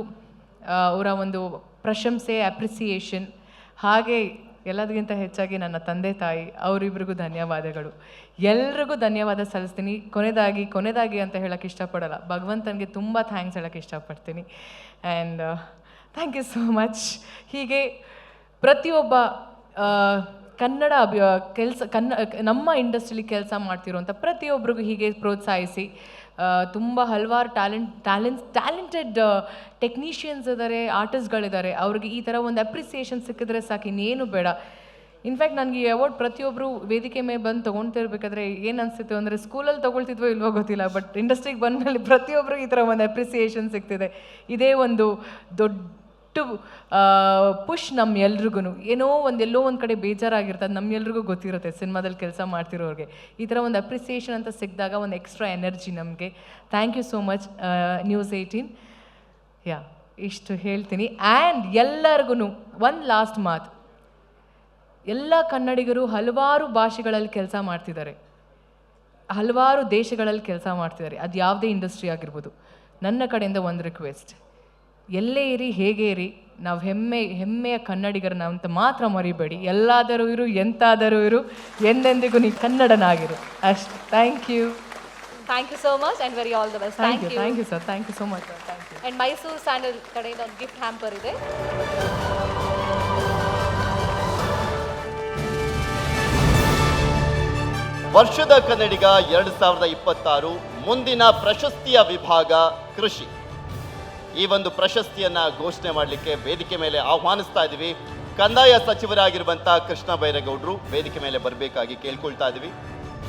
ಅವರ ಒಂದು ಪ್ರಶಂಸೆ, ಅಪ್ರಿಸಿಯೇಷನ್, ಹಾಗೆ ಎಲ್ಲದಕ್ಕಿಂತ ಹೆಚ್ಚಾಗಿ ನನ್ನ ತಂದೆ ತಾಯಿ, ಅವರಿಬ್ಬರಿಗೂ ಧನ್ಯವಾದಗಳು. ಎಲ್ರಿಗೂ ಧನ್ಯವಾದ ಸಲ್ಲಿಸ್ತೀನಿ. ಕೊನೆದಾಗಿ ಅಂತ ಹೇಳೋಕ್ಕೆ ಇಷ್ಟಪಡಲ್ಲ, ಭಗವಂತನಿಗೆ ತುಂಬ ಥ್ಯಾಂಕ್ಸ್ ಹೇಳೋಕ್ಕೆ ಇಷ್ಟಪಡ್ತೀನಿ. And thank you so much. ಹೀಗೆ ಪ್ರತಿಯೊಬ್ಬ ಕನ್ನಡ ನಮ್ಮ ಇಂಡಸ್ಟ್ರಿಲಿ ಕೆಲಸ ಮಾಡ್ತಿರೋಂಥ ಪ್ರತಿಯೊಬ್ಬರಿಗೂ ಹೀಗೆ ಪ್ರೋತ್ಸಾಹಿಸಿ, ತುಂಬ ಹಲವಾರು ಟ್ಯಾಲೆಂಟೆಡ್ ಟೆಕ್ನಿಷಿಯನ್ಸ್ ಇದ್ದಾರೆ, ಆರ್ಟಿಸ್ಟ್ಗಳಿದ್ದಾರೆ, ಅವ್ರಿಗೆ ಈ ಥರ ಒಂದು ಅಪ್ರಿಸಿಯೇಷನ್ ಸಿಕ್ಕಿದ್ರೆ ಸಾಕು, ಇನ್ನೇನು ಬೇಡ. ಇನ್ಫ್ಯಾಕ್ಟ್ ನನಗೆ ಈ ಅವಾರ್ಡ್ ಪ್ರತಿಯೊಬ್ಬರು ವೇದಿಕೆ ಮೇಲೆ ಬಂದು ತೊಗೊಳ್ತಿರ್ಬೇಕಾದ್ರೆ ಏನು ಅನಿಸ್ತಿತ್ತು ಅಂದರೆ, ಸ್ಕೂಲಲ್ಲಿ ತೊಗೊಳ್ತಿದ್ವೋ ಇಲ್ವೋ ಗೊತ್ತಿಲ್ಲ, ಬಟ್ ಇಂಡಸ್ಟ್ರಿಗೆ ಬಂದಮೇಲೆ ಪ್ರತಿಯೊಬ್ಬರು ಈ ಥರ ಒಂದು ಅಪ್ರಿಸಿಯೇಷನ್ ಸಿಗ್ತಿದೆ. ಇದೇ ಒಂದು ದೊಡ್ಡ ಪುಷ್ ನಮ್ಮೆಲ್ರಿಗೂ. ಎಲ್ಲೋ ಒಂದು ಕಡೆ ಬೇಜಾರಾಗಿರ್ತದೆ, ನಮ್ಮೆಲ್ರಿಗೂ ಗೊತ್ತಿರುತ್ತೆ ಸಿನಿಮಾದಲ್ಲಿ ಕೆಲಸ ಮಾಡ್ತಿರೋರಿಗೆ. ಈ ಥರ ಒಂದು ಅಪ್ರಿಸಿಯೇಷನ್ ಅಂತ ಸಿಕ್ಕಿದಾಗ ಒಂದು ಎಕ್ಸ್ಟ್ರಾ ಎನರ್ಜಿ ನಮಗೆ. Thank you so much news 18. ಇಷ್ಟು ಹೇಳ್ತೀನಿ. ಆ್ಯಂಡ್ ಎಲ್ಲರಿಗೂ ಒಂದು ಲಾಸ್ಟ್ ಮಾತು, ಎಲ್ಲ ಕನ್ನಡಿಗರು ಹಲವಾರು ಭಾಷೆಗಳಲ್ಲಿ ಕೆಲಸ ಮಾಡ್ತಿದ್ದಾರೆ, ಹಲವಾರು ದೇಶಗಳಲ್ಲಿ ಕೆಲಸ ಮಾಡ್ತಿದ್ದಾರೆ, ಅದು ಯಾವುದೇ ಇಂಡಸ್ಟ್ರಿ ಆಗಿರ್ಬೋದು. ನನ್ನ ಕಡೆಯಿಂದ ಒಂದು ರಿಕ್ವೆಸ್ಟ್, ಎಲ್ಲೇ ಇರಿ, ಹೇಗೆ ಇರಿ, ನಾವು ಹೆಮ್ಮೆಯ ಕನ್ನಡಿಗರನ್ನ ಅಂತ ಮಾತ್ರ ಮರಿಬೇಡಿ. ಎಲ್ಲಾದರೂ ಇರು, ಎಂತಾದರೂ ಇರು, ಎಂದೆಂದಿಗೂ ನೀ ಕನ್ನಡನಾಗಿರು ಅಷ್ಟು. Thank you so much and very all the best. Thank you sir, thank you so much. Thank you. And Mysore sandal ಕಡೆಯಿಂದ ಒಂದು ಗಿಫ್ಟ್ ಹ್ಯಾಂಪರ್ ಇದೆ. ವರ್ಷದ ಕನ್ನಡಿಗ 2026 ಮುಂದಿನ ಪ್ರಶಸ್ತಿಯ ವಿಭಾಗ ಕೃಷಿ. ಈ ಒಂದು ಪ್ರಶಸ್ತಿಯನ್ನ ಘೋಷಣೆ ಮಾಡಲಿಕ್ಕೆ ವೇದಿಕೆ ಮೇಲೆ ಆಹ್ವಾನಿಸ್ತಾ ಇದ್ದೀವಿ. ಕಂದಾಯ ಸಚಿವರಾಗಿರುವಂತಹ ಕೃಷ್ಣ ಬೈರೇಗೌಡರು ವೇದಿಕೆ ಮೇಲೆ ಬರಬೇಕಾಗಿ ಕೇಳ್ಕೊಳ್ತಾ ಇದ್ದೀವಿ.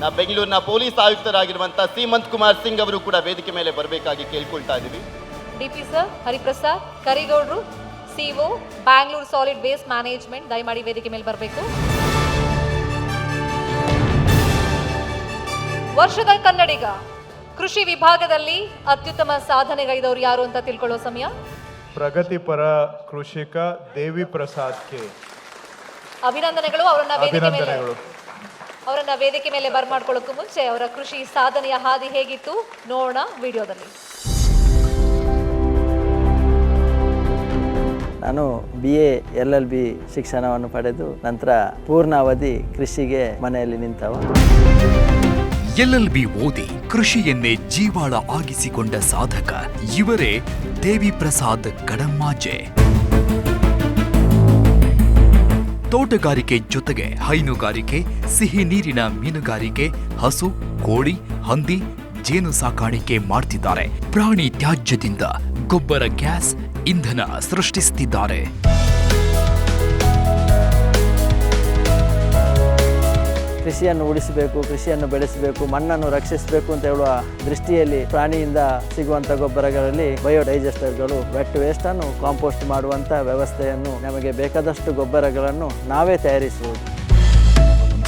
ನಾ ಬೆಂಗಳೂರಿನ ಪೊಲೀಸ್ ಆಯುಕ್ತರಾಗಿರುವಂಥ ಸೀಮಂತ್ ಕುಮಾರ್ ಸಿಂಗ್ ಅವರು ಕೂಡ ವೇದಿಕೆ ಮೇಲೆ ಬರಬೇಕಾಗಿ ಕೇಳ್ಕೊಳ್ತಾ ಇದ್ದೀವಿ. ಡಿಪಿ ಸರ್ ಹರಿಪ್ರಸಾದ್ ಕರಿಗೌಡ್ರು, CO Bangalore solid waste management, ದಯಮಾಡಿ ವೇದಿಕೆ ಮೇಲೆ ಬರಬೇಕು. ವರ್ಷದ ಕನ್ನಡಿಗ ಕೃಷಿ ವಿಭಾಗದಲ್ಲಿ ಅತ್ಯುತ್ತಮ ಸಾಧನೆಗೈದವರು ಯಾರು ಅಂತ ತಿಳ್ಕೊಳ್ಳೋ ಸಮಯ. ಪ್ರಗತಿಪರ ಕೃಷಿಕ ದೇವಿ ಪ್ರಸಾದ್ ಕೆ. ಅಭಿನಂದನೆಗಳು. ಅವರನ್ನ ವೇದಿಕೆ ಮೇಲೆ ಬರ್ಮಾಡ್ಕೊಳ್ಳೋಕ್ಕೂ ಮುಂಚೆ ಅವರ ಕೃಷಿ ಸಾಧನೆಯ ಹಾದಿ ಹೇಗಿತ್ತು ನೋಡೋಣ ವಿಡಿಯೋದಲ್ಲಿ. ನಾನು BA LLB ಶಿಕ್ಷಣವನ್ನು ಪಡೆದು ನಂತರ ಪೂರ್ಣಾವಧಿ ಕೃಷಿಗೆ ಮನೆಯಲ್ಲಿ ನಿಂತವ. LLB ಓದಿ ಕೃಷಿಯನ್ನೇ ಜೀವಾಳ ಆಗಿಸಿಕೊಂಡ ಸಾಧಕ ಇವರೇ ದೇವಿ ಪ್ರಸಾದ್ ಕಡಮ್ಮಾಜೆ. ತೋಟಗಾರಿಕೆ ಜೊತೆಗೆ ಹೈನುಗಾರಿಕೆ, ಸಿಹಿ ನೀರಿನ ಮೀನುಗಾರಿಕೆ, ಹಸು, ಕೋಳಿ, ಹಂದಿ, ಜೇನು ಸಾಕಾಣಿಕೆ ಮಾಡ್ತಿದ್ದಾರೆ. ಪ್ರಾಣಿ ತ್ಯಾಜ್ಯದಿಂದ ಗೊಬ್ಬರ, ಗ್ಯಾಸ್, ಇಂಧನ ಸೃಷ್ಟಿಸುತ್ತಿದ್ದಾರೆ. ಕೃಷಿಯನ್ನು ಉಳಿಸಬೇಕು, ಕೃಷಿಯನ್ನು ಬೆಳೆಸಬೇಕು, ಮಣ್ಣನ್ನು ರಕ್ಷಿಸಬೇಕು ಅಂತ ಹೇಳುವ ದೃಷ್ಟಿಯಲ್ಲಿ ಪ್ರಾಣಿಯಿಂದ ಸಿಗುವಂಥ ಗೊಬ್ಬರಗಳಲ್ಲಿ ಬಯೋಡೈಜೆಸ್ಟರ್ಗಳು, ವೆಟ್ ವೇಸ್ಟನ್ನು ಕಾಂಪೋಸ್ಟ್ ಮಾಡುವಂಥ ವ್ಯವಸ್ಥೆಯನ್ನು, ನಮಗೆ ಬೇಕಾದಷ್ಟು ಗೊಬ್ಬರಗಳನ್ನು ನಾವೇ ತಯಾರಿಸುವುದು.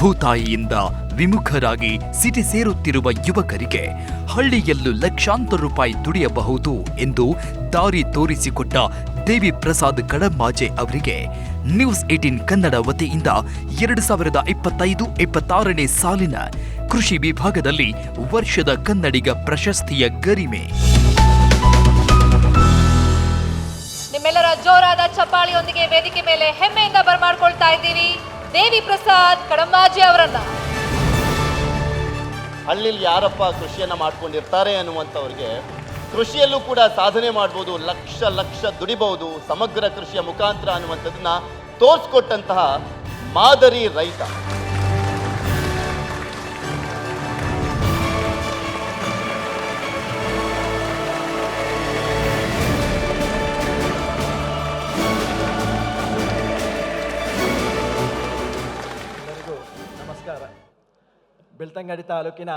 ಭೂತಾಯಿಯಿಂದ ವಿಮುಖರಾಗಿ ಸಿಟಿ ಸೇರುತ್ತಿರುವ ಯುವಕರಿಗೆ ಹಳ್ಳಿಯಲ್ಲೂ ಲಕ್ಷಾಂತರ ರೂಪಾಯಿ ದುಡಿಯಬಹುದು ಎಂದು ದಾರಿ ತೋರಿಸಿಕೊಟ್ಟ ದೇವಿ ಪ್ರಸಾದ್ ಕಡಮ್ಮಾಜೆ ಅವರಿಗೆ ನ್ಯೂಸ್ 18 ಕನ್ನಡ ವತಿಯಿಂದ 2025-26ನೇ ಸಾಲಿನ ಕೃಷಿ ವಿಭಾಗದಲ್ಲಿ ವರ್ಷದ ಕನ್ನಡಿಗ ಪ್ರಶಸ್ತಿಯ ಗರಿಮೆ. ನಿಮ್ಮೆಲ್ಲರ ಜೋರಾದ ಚಪ್ಪಾಳಿಯೊಂದಿಗೆ ವೇದಿಕೆ ಮೇಲೆ ಹೆಮ್ಮೆಯಿಂದ ಬರ್ಮಾಡ್ಕೊಳ್ತಾ ಇದ್ದೀವಿ ದೇವಿ ಪ್ರಸಾದ್ ಕಡಮ್ಮಾಜೆ ಅವರನ್ನ. ಹಳ್ಳಿಲಿ ಯಾರಪ್ಪ ಕೃಷಿಯನ್ನು ಮಾಡ್ಕೊಂಡಿರ್ತಾರೆ ಅನ್ನುವಂಥವ್ರಿಗೆ ಕೃಷಿಯಲ್ಲೂ ಕೂಡ ಸಾಧನೆ ಮಾಡ್ಬೋದು, ಲಕ್ಷ ದುಡಿಬಹುದು ಸಮಗ್ರ ಕೃಷಿಯ ಮುಖಾಂತರ ಅನ್ನುವಂಥದ್ದನ್ನ ತೋರಿಸ್ಕೊಟ್ಟಂತಹ ಮಾದರಿ ರೈತ. ನಮಸ್ಕಾರ. ಬೆಳ್ತಂಗಡಿ ತಾಲೂಕಿನ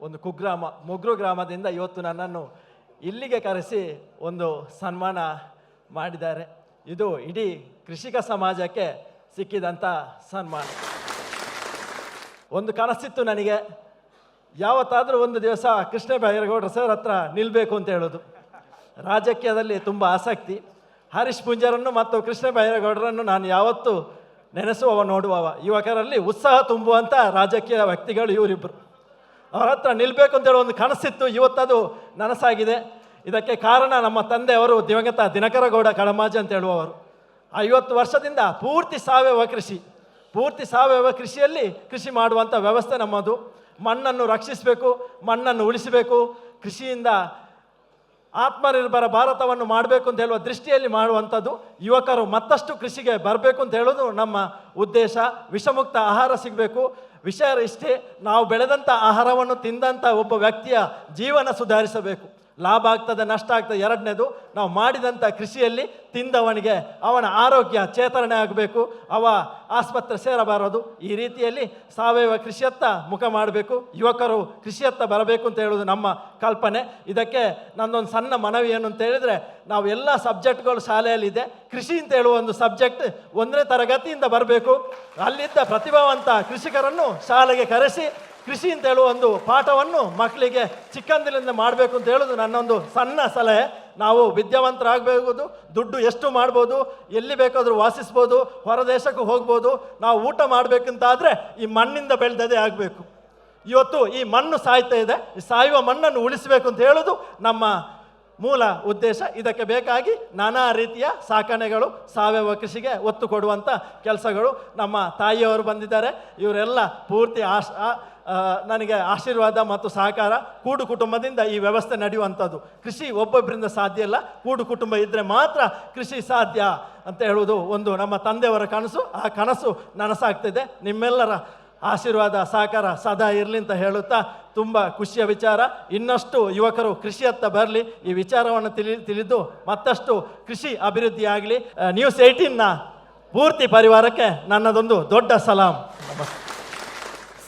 ಒಂದು ಕುಗ್ರಾಮ ಮೊಗ್ರು ಗ್ರಾಮದಿಂದ ಇವತ್ತು ನನ್ನನ್ನು ಇಲ್ಲಿಗೆ ಕರೆಸಿ ಒಂದು ಸನ್ಮಾನ ಮಾಡಿದ್ದಾರೆ. ಇದು ಇಡೀ ಕೃಷಿಕ ಸಮಾಜಕ್ಕೆ ಸಿಕ್ಕಿದಂಥ ಸನ್ಮಾನ. ಒಂದು ಕನಸಿತ್ತು ನನಗೆ, ಯಾವತ್ತಾದರೂ ಒಂದು ದಿವಸ ಕೃಷ್ಣ ಬೈರೇಗೌಡರ ಸರ್ ಹತ್ರ ನಿಲ್ಲಬೇಕು ಅಂತ ಹೇಳೋದು. ರಾಜಕೀಯದಲ್ಲಿ ತುಂಬ ಆಸಕ್ತಿ. ಹರೀಶ್ ಪೂಂಜಾರನ್ನು ಮತ್ತು ಕೃಷ್ಣ ಬೈರೇಗೌಡರನ್ನು ನಾನು ಯಾವತ್ತೂ ನೆನೆಸುವವ, ನೋಡುವವ. ಯುವಕರಲ್ಲಿ ಉತ್ಸಾಹ ತುಂಬುವಂಥ ರಾಜಕೀಯ ವ್ಯಕ್ತಿಗಳು ಇವರಿಬ್ಬರು. ಅವರ ಹತ್ರ ನಿಲ್ಲಬೇಕು ಅಂತೇಳಿ ಒಂದು ಕನಸಿತ್ತು, ಇವತ್ತದು ನನಸಾಗಿದೆ. ಇದಕ್ಕೆ ಕಾರಣ ನಮ್ಮ ತಂದೆಯವರು ದಿವಂಗತ ದಿನಕರಗೌಡ ಕಡಮ್ಮಾಜೆ ಅಂತ ಹೇಳುವವರು. 50 ವರ್ಷದಿಂದ ಪೂರ್ತಿ ಸಾವಯವ ಕೃಷಿಯಲ್ಲಿ ಕೃಷಿ ಮಾಡುವಂಥ ವ್ಯವಸ್ಥೆ ನಮ್ಮದು. ಮಣ್ಣನ್ನು ರಕ್ಷಿಸಬೇಕು, ಮಣ್ಣನ್ನು ಉಳಿಸಬೇಕು, ಕೃಷಿಯಿಂದ ಆತ್ಮನಿರ್ಭರ ಭಾರತವನ್ನು ಮಾಡಬೇಕು ಅಂತ ಹೇಳುವ ದೃಷ್ಟಿಯಲ್ಲಿ ಮಾಡುವಂಥದ್ದು. ಯುವಕರು ಮತ್ತಷ್ಟು ಕೃಷಿಗೆ ಬರಬೇಕು ಅಂತ ಹೇಳೋದು ನಮ್ಮ ಉದ್ದೇಶ. ವಿಷಮುಕ್ತ ಆಹಾರ ಸಿಗಬೇಕು. ವಿಷಯ ಇಷ್ಟೇ, ನಾವು ಬೆಳೆದಂಥ ಆಹಾರವನ್ನು ತಿಂದಂಥ ಒಬ್ಬ ವ್ಯಕ್ತಿಯ ಜೀವನ ಸುಧಾರಿಸಬೇಕು. ಲಾಭ ಆಗ್ತದೆ, ನಷ್ಟ ಆಗ್ತದೆ. ಎರಡನೇದು, ನಾವು ಮಾಡಿದಂಥ ಕೃಷಿಯಲ್ಲಿ ತಿಂದವನಿಗೆ ಅವನ ಆರೋಗ್ಯ ಚೇತರಣೆ ಆಗಬೇಕು, ಅವ ಆಸ್ಪತ್ರೆ ಸೇರಬಾರದು. ಈ ರೀತಿಯಲ್ಲಿ ಸಾವಯವ ಕೃಷಿಯತ್ತ ಮುಖ ಮಾಡಬೇಕು, ಯುವಕರು ಕೃಷಿಯತ್ತ ಬರಬೇಕು ಅಂತ ಹೇಳೋದು ನಮ್ಮ ಕಲ್ಪನೆ. ಇದಕ್ಕೆ ನನ್ನೊಂದು ಸಣ್ಣ ಮನವಿ ಏನು ಅಂತ ಹೇಳಿದರೆ, ನಾವು ಎಲ್ಲ ಸಬ್ಜೆಕ್ಟ್ಗಳು ಶಾಲೆಯಲ್ಲಿದೆ, ಕೃಷಿ ಅಂತ ಹೇಳುವ ಒಂದು ಸಬ್ಜೆಕ್ಟ್ 1ನೇ ತರಗತಿಯಿಂದ ಬರಬೇಕು. ಅಲ್ಲಿದ್ದ ಪ್ರತಿಭಾವಂತ ಕೃಷಿಕರನ್ನು ಶಾಲೆಗೆ ಕರೆಸಿ ಕೃಷಿ ಅಂತ ಹೇಳುವ ಒಂದು ಪಾಠವನ್ನು ಮಕ್ಕಳಿಗೆ ಚಿಕ್ಕಂದಿನಿಂದ ಮಾಡಬೇಕು ಅಂತ ಹೇಳೋದು ನನ್ನೊಂದು ಸಣ್ಣ ಸಲಹೆ. ನಾವು ವಿದ್ಯಾವಂತರಾಗಬಹುದು, ದುಡ್ಡು ಎಷ್ಟು ಮಾಡ್ಬೋದು, ಎಲ್ಲಿ ಬೇಕಾದರೂ ವಾಸಿಸ್ಬೋದು, ಹೊರದೇಶಕ್ಕೂ ಹೋಗ್ಬೋದು. ನಾವು ಊಟ ಮಾಡಬೇಕಂತಾದರೆ ಈ ಮಣ್ಣಿಂದ ಬೆಳೆದದೇ ಆಗಬೇಕು. ಇವತ್ತು ಈ ಮಣ್ಣು ಸಾಯ್ತಾ ಇದೆ, ಈ ಸಾಯುವ ಮಣ್ಣನ್ನು ಉಳಿಸಬೇಕು ಅಂತ ಹೇಳೋದು ನಮ್ಮ ಮೂಲ ಉದ್ದೇಶ. ಇದಕ್ಕೆ ಬೇಕಾಗಿ ನಾನಾ ರೀತಿಯ ಸಾಕಣೆಗಳು, ಸಾವಯವ ಕೃಷಿಗೆ ಒತ್ತು ಕೊಡುವಂಥ ಕೆಲಸಗಳು. ನಮ್ಮ ತಾಯಿಯವರು ಬಂದಿದ್ದಾರೆ, ಇವರೆಲ್ಲ ಪೂರ್ತಿ ನನಗೆ ಆಶೀರ್ವಾದ ಮತ್ತು ಸಹಕಾರ. ಕೂಡು ಕುಟುಂಬದಿಂದ ಈ ವ್ಯವಸ್ಥೆ ನಡೆಯುವಂಥದ್ದು. ಕೃಷಿ ಒಬ್ಬೊಬ್ಬರಿಂದ ಸಾಧ್ಯ ಇಲ್ಲ, ಕೂಡು ಕುಟುಂಬ ಇದ್ದರೆ ಮಾತ್ರ ಕೃಷಿ ಸಾಧ್ಯ ಅಂತ ಹೇಳುವುದು ಒಂದು ನಮ್ಮ ತಂದೆಯವರ ಕನಸು. ಆ ಕನಸು ನನಸಾಗ್ತಿದೆ. ನಿಮ್ಮೆಲ್ಲರ ಆಶೀರ್ವಾದ ಸಹಕಾರ ಸದಾ ಇರಲಿ ಅಂತ ಹೇಳುತ್ತಾ, ತುಂಬ ಖುಷಿಯ ವಿಚಾರ. ಇನ್ನಷ್ಟು ಯುವಕರು ಕೃಷಿಯತ್ತ ಬರಲಿ, ಈ ವಿಚಾರವನ್ನು ತಿಳಿದು ಮತ್ತಷ್ಟು ಕೃಷಿ ಅಭಿವೃದ್ಧಿ ಆಗಲಿ. ನ್ಯೂಸ್ 18ನ ಪೂರ್ತಿ ಪರಿವಾರಕ್ಕೆ ನನ್ನದೊಂದು ದೊಡ್ಡ ಸಲಾಂ. ನಮಸ್ತೆ.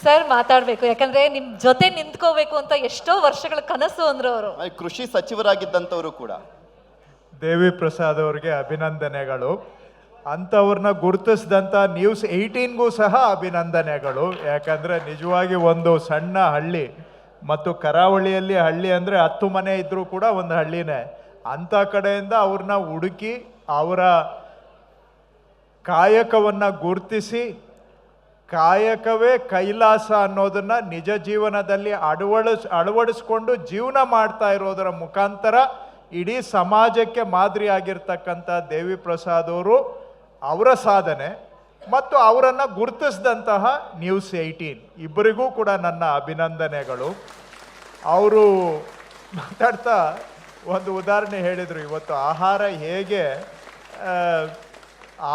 ಸರ್ ಮಾತಾಡ್ಬೇಕು, ಯಾಕಂದ್ರೆ ನಿಮ್ ಜೊತೆ ನಿಂತ್ಕೋಬೇಕು ಅಂತ ಎಷ್ಟೋ ವರ್ಷಗಳ ಕನಸು ಅಂದ್ರು ಅವರು. ಕೃಷಿ ಸಚಿವರಾಗಿದ್ದಂಥವರು ಕೂಡ. ದೇವಿ ಪ್ರಸಾದ್ ಅವರಿಗೆ ಅಭಿನಂದನೆಗಳು. ಅಂಥವ್ರನ್ನ ಗುರುತಿಸಿದಂಥ ನ್ಯೂಸ್ 18ಗೂ ಸಹ ಅಭಿನಂದನೆಗಳು. ಯಾಕಂದರೆ ನಿಜವಾಗಿ ಒಂದು ಸಣ್ಣ ಹಳ್ಳಿ, ಮತ್ತು ಕರಾವಳಿಯಲ್ಲಿ ಹಳ್ಳಿ ಅಂದರೆ 10 ಮನೆ ಇದ್ದರೂ ಕೂಡ ಒಂದು ಹಳ್ಳಿನೇ. ಅಂಥ ಕಡೆಯಿಂದ ಅವ್ರನ್ನ ಹುಡುಕಿ ಅವರ ಕಾಯಕವನ್ನು ಗುರುತಿಸಿ ಕಾಯಕವೇ ಕೈಲಾಸ ಅನ್ನೋದನ್ನು ನಿಜ ಜೀವನದಲ್ಲಿ ಅಳವಡಿಸ್ಕೊಂಡು ಜೀವನ ಮಾಡ್ತಾ ಇರೋದರ ಮುಖಾಂತರ ಇಡೀ ಸಮಾಜಕ್ಕೆ ಮಾದರಿಯಾಗಿರ್ತಕ್ಕಂಥ ದೇವಿ ಪ್ರಸಾದ್ ಅವರು, ಅವರ ಸಾಧನೆ ಮತ್ತು ಅವರನ್ನು ಗುರುತಿಸಿದಂತಹ ನ್ಯೂಸ್ 18 ಇಬ್ಬರಿಗೂ ಕೂಡ ನನ್ನ ಅಭಿನಂದನೆಗಳು. ಅವರು ಮಾತಾಡ್ತಾ ಒಂದು ಉದಾಹರಣೆ ಹೇಳಿದರು, ಇವತ್ತು ಆಹಾರ ಹೇಗೆ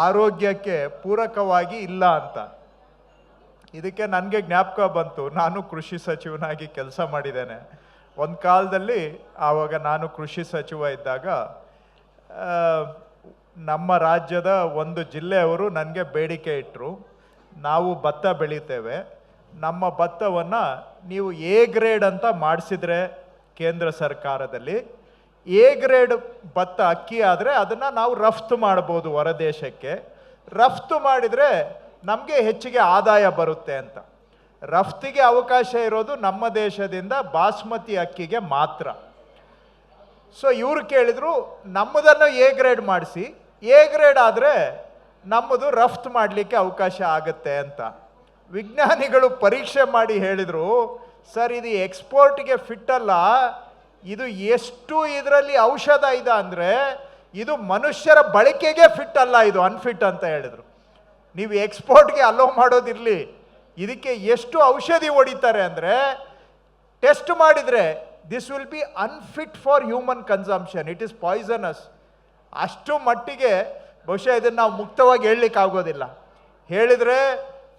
ಆರೋಗ್ಯಕ್ಕೆ ಪೂರಕವಾಗಿ ಇಲ್ಲ ಅಂತ. ಇದಕ್ಕೆ ನನಗೆ ಜ್ಞಾಪಕ ಬಂತು, ನಾನು ಕೃಷಿ ಸಚಿವನಾಗಿ ಕೆಲಸ ಮಾಡಿದ್ದೇನೆ. ಒಂದು ಕಾಲದಲ್ಲಿ ಆವಾಗ ನಾನು ಕೃಷಿ ಸಚಿವ ಇದ್ದಾಗ ನಮ್ಮ ರಾಜ್ಯದ ಒಂದು ಜಿಲ್ಲೆಯವರು ನನಗೆ ಬೇಡಿಕೆ ಇಟ್ಟರು, ನಾವು ಭತ್ತ ಬೆಳಿತೇವೆ, ನಮ್ಮ ಭತ್ತವನ್ನು ನೀವು ಎ ಗ್ರೇಡ್ ಅಂತ ಮಾಡಿಸಿದ್ರೆ ಕೇಂದ್ರ ಸರ್ಕಾರದಲ್ಲಿ, ಎ ಗ್ರೇಡ್ ಭತ್ತ ಅಕ್ಕಿ ಆದರೆ ಅದನ್ನು ನಾವು ರಫ್ತು ಮಾಡ್ಬೋದು ಹೊರದೇಶಕ್ಕೆ, ರಫ್ತು ಮಾಡಿದರೆ ನಮಗೆ ಹೆಚ್ಚಿಗೆ ಆದಾಯ ಬರುತ್ತೆ ಅಂತ. ರಫ್ತಿಗೆ ಅವಕಾಶ ಇರೋದು ನಮ್ಮ ದೇಶದಿಂದ ಬಾಸ್ಮತಿ ಅಕ್ಕಿಗೆ ಮಾತ್ರ. ಸೊ ಇವರು ಕೇಳಿದರು, ನಮ್ಮದನ್ನು ಎ ಗ್ರೇಡ್ ಮಾಡಿಸಿ, ಎ ಗ್ರೇಡ್ ಆದರೆ ನಮ್ಮದು ರಫ್ತು ಮಾಡಲಿಕ್ಕೆ ಅವಕಾಶ ಆಗುತ್ತೆ ಅಂತ. ವಿಜ್ಞಾನಿಗಳು ಪರೀಕ್ಷೆ ಮಾಡಿ ಹೇಳಿದರು, ಸರ್ ಇದು ಎಕ್ಸ್ಪೋರ್ಟ್ಗೆ ಫಿಟ್ ಅಲ್ಲ, ಇದು ಎಷ್ಟು ಇದರಲ್ಲಿ ಔಷಧ ಇದೆ ಅಂದರೆ ಇದು ಮನುಷ್ಯರ ಬಳಕೆಗೆ ಫಿಟ್ ಅಲ್ಲ, ಇದು ಅನ್ಫಿಟ್ ಅಂತ ಹೇಳಿದರು. ನೀವು ಎಕ್ಸ್ಪೋರ್ಟ್ಗೆ ಅಲೋ ಮಾಡೋದಿರಲಿ, ಇದಕ್ಕೆ ಎಷ್ಟು ಔಷಧಿ ಹೊಡಿತಾರೆ ಅಂದರೆ ಟೆಸ್ಟ್ ಮಾಡಿದರೆ this will be unfit for human consumption, it is poisonous. ಅಷ್ಟು ಮಟ್ಟಿಗೆ ಬಹುಶಃ ಇದನ್ನು ನಾವು ಮುಕ್ತವಾಗಿ ಹೇಳಲಿಕ್ಕೆ ಆಗೋದಿಲ್ಲ. ಹೇಳಿದರೆ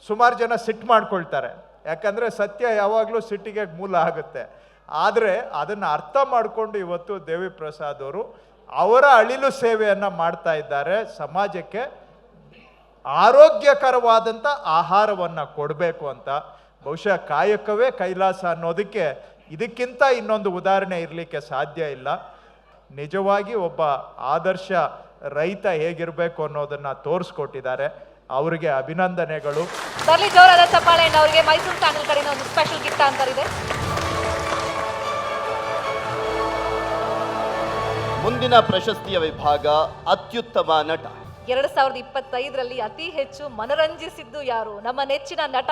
ಸುಮಾರು ಜನ ಸಿಟ್ಟು ಮಾಡ್ಕೊಳ್ತಾರೆ, ಯಾಕಂದರೆ ಸತ್ಯ ಯಾವಾಗಲೂ ಸಿಟ್ಟಿಗೆ ಮೂಲ ಆಗುತ್ತೆ. ಆದರೆ ಅದನ್ನು ಅರ್ಥ ಮಾಡಿಕೊಂಡು ಇವತ್ತು ದೇವಿ ಪ್ರಸಾದ್ ಅವರು ಅವರ ಅಳಿಲು ಸೇವೆಯನ್ನು ಮಾಡ್ತಾ ಇದ್ದಾರೆ. ಸಮಾಜಕ್ಕೆ ಆರೋಗ್ಯಕರವಾದಂಥ ಆಹಾರವನ್ನು ಕೊಡಬೇಕು ಅಂತ. ಬಹುಶಃ ಕಾಯಕವೇ ಕೈಲಾಸ ಅನ್ನೋದಕ್ಕೆ ಇದಕ್ಕಿಂತ ಇನ್ನೊಂದು ಉದಾಹರಣೆ ಇರಲಿಕ್ಕೆ ಸಾಧ್ಯ ಇಲ್ಲ. ನಿಜವಾಗಿ ಒಬ್ಬ ಆದರ್ಶ ರೈತ ಹೇಗಿರಬೇಕು ಅನ್ನೋದನ್ನು ತೋರಿಸ್ಕೊಟ್ಟಿದ್ದಾರೆ. ಅವರಿಗೆ ಅಭಿನಂದನೆಗಳು. ಬರ್ಲಿ ಜೋರಾದ ಚಪ್ಪಾಳೆ ಅವರಿಗೆ. ಮೈಸೂರು ಚಾನೆಲ್ ಕಡೆಯಿಂದ ಒಂದು ಸ್ಪೆಷಲ್ ಗಿಫ್ಟ್ ಅಂತಾರಿದೆ. ಮುಂದಿನ ಪ್ರಶಸ್ತಿಯ ವಿಭಾಗ ಅತ್ಯುತ್ತಮ ನಟ. 2025ರಲ್ಲಿ ಅತಿ ಹೆಚ್ಚು ಮನರಂಜಿಸಿದ್ದು ಯಾರು, ನಮ್ಮ ನೆಚ್ಚಿನ ನಟ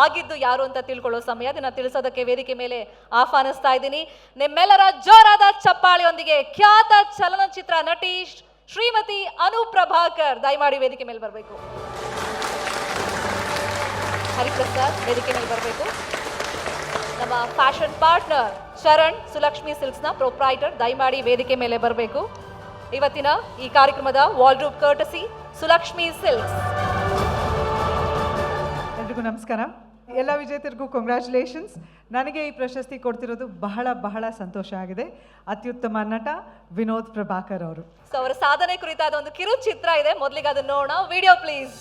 ಆಗಿದ್ದು ಯಾರು ಅಂತ ತಿಳ್ಕೊಳ್ಳೋ ಸಮಯ. ಅದನ್ನ ತಿಳಿಸೋದಕ್ಕೆ ವೇದಿಕೆ ಮೇಲೆ ಆಹ್ವಾನಿಸ್ತಾ ಇದ್ದೀನಿ. ನಿಮ್ಮೆಲ್ಲರ ಜೋರಾದ ಚಪ್ಪಾಳೆಯೊಂದಿಗೆ ಖ್ಯಾತ ಚಲನಚಿತ್ರ ನಟಿ ಶ್ರೀಮತಿ ಅನು ಪ್ರಭಾಕರ್ ದಯಮಾಡಿ ವೇದಿಕೆ ಮೇಲೆ ಬರಬೇಕು. ಹರಿಪ್ರಸಾದ್ ವೇದಿಕೆ ಮೇಲೆ ಬರಬೇಕು. ನಮ್ಮ fashion partner Sharan Sulakshmi ಸಿಲ್ಕ್ಸ್ನ proprietor ದಯಮಾಡಿ ವೇದಿಕೆ ಮೇಲೆ ಬರಬೇಕು. ಇವತ್ತಿನ ಈ ಕಾರ್ಯಕ್ರಮದ ವಾರ್ಡ್ರೋಬ್ ಕರ್ಟಸಿ ಸುಲಕ್ಷ್ಮಿ ಸಿಲ್ಕ್ಸ್. ಎಲ್ರಿಗೂ ನಮಸ್ಕಾರ. ಎಲ್ಲ ವಿಜೇತರಿಗೂ ಕಂಗ್ರ್ಯಾಚುಲೇಷನ್ಸ್. ನನಗೆ ಈ ಪ್ರಶಸ್ತಿ ಕೊಡ್ತಿರೋದು ಬಹಳ ಬಹಳ ಸಂತೋಷ ಆಗಿದೆ. ಅತ್ಯುತ್ತಮ ನಟ ವಿನೋದ್ ಪ್ರಭಾಕರ್ ಅವರು. ಸೊ ಅವರ ಸಾಧನೆ ಕುರಿತಾದ ಒಂದು ಕಿರು ಚಿತ್ರ ಇದೆ, ಮೊದಲಿಗೆ ಅದನ್ನು ನೋಡೋಣ. Video please.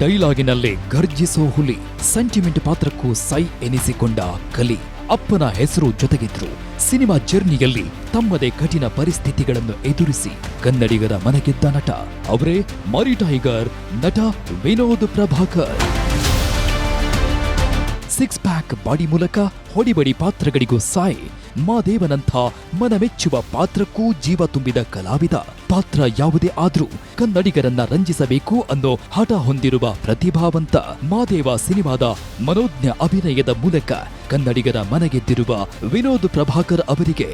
ಡೈಲಾಗಿನಲ್ಲೇ ಗರ್ಜಿಸೋ ಹುಲಿ, ಸೆಂಟಿಮೆಂಟ್ ಪಾತ್ರಕ್ಕೂ ಸೈ ಎನಿಸಿಕೊಂಡ ಕಲಿ. ಅಪ್ಪನ ಹೆಸರು ಜೊತೆಗಿದ್ರು ಸಿನಿಮಾ ಜರ್ನಿಯಲ್ಲಿ ತಮ್ಮದೇ ಕಠಿಣ ಪರಿಸ್ಥಿತಿಗಳನ್ನು ಎದುರಿಸಿ ಕನ್ನಡಿಗರ ಮನಗೆದ್ದ ನಟ ಅವರೇ ಮರಿ ಟೈಗರ್ ನಟ ವಿನೋದ್ ಪ್ರಭಾಕರ್. 6 ಪ್ಯಾಕ್ ಬಾಡಿ ಮೂಲಕ ಹೊಡಿಬಡಿ ಪಾತ್ರಗಳಿಗೂ ಸಾಯ್, ಮಾದೇವನಂಥ ಮನಮೆಚ್ಚುವ ಪಾತ್ರಕ್ಕೂ ಜೀವ ತುಂಬಿದ ಕಲಾವಿದ. ಪಾತ್ರ ಯಾವುದೇ ಆದ್ರೂ ಕನ್ನಡಿಗರನ್ನ ರಂಜಿಸಬೇಕು ಅನ್ನೋ ಹಠ ಹೊಂದಿರುವ ಪ್ರತಿಭಾವಂತ. ಮಾದೇವ ಸಿನಿಮಾದ ಮನೋಜ್ಞ ಅಭಿನಯದ ಮೂಲಕ ಕನ್ನಡಿಗರ ಮನಗೆದ್ದಿರುವ ವಿನೋದ್ ಪ್ರಭಾಕರ್ ಅವರಿಗೆ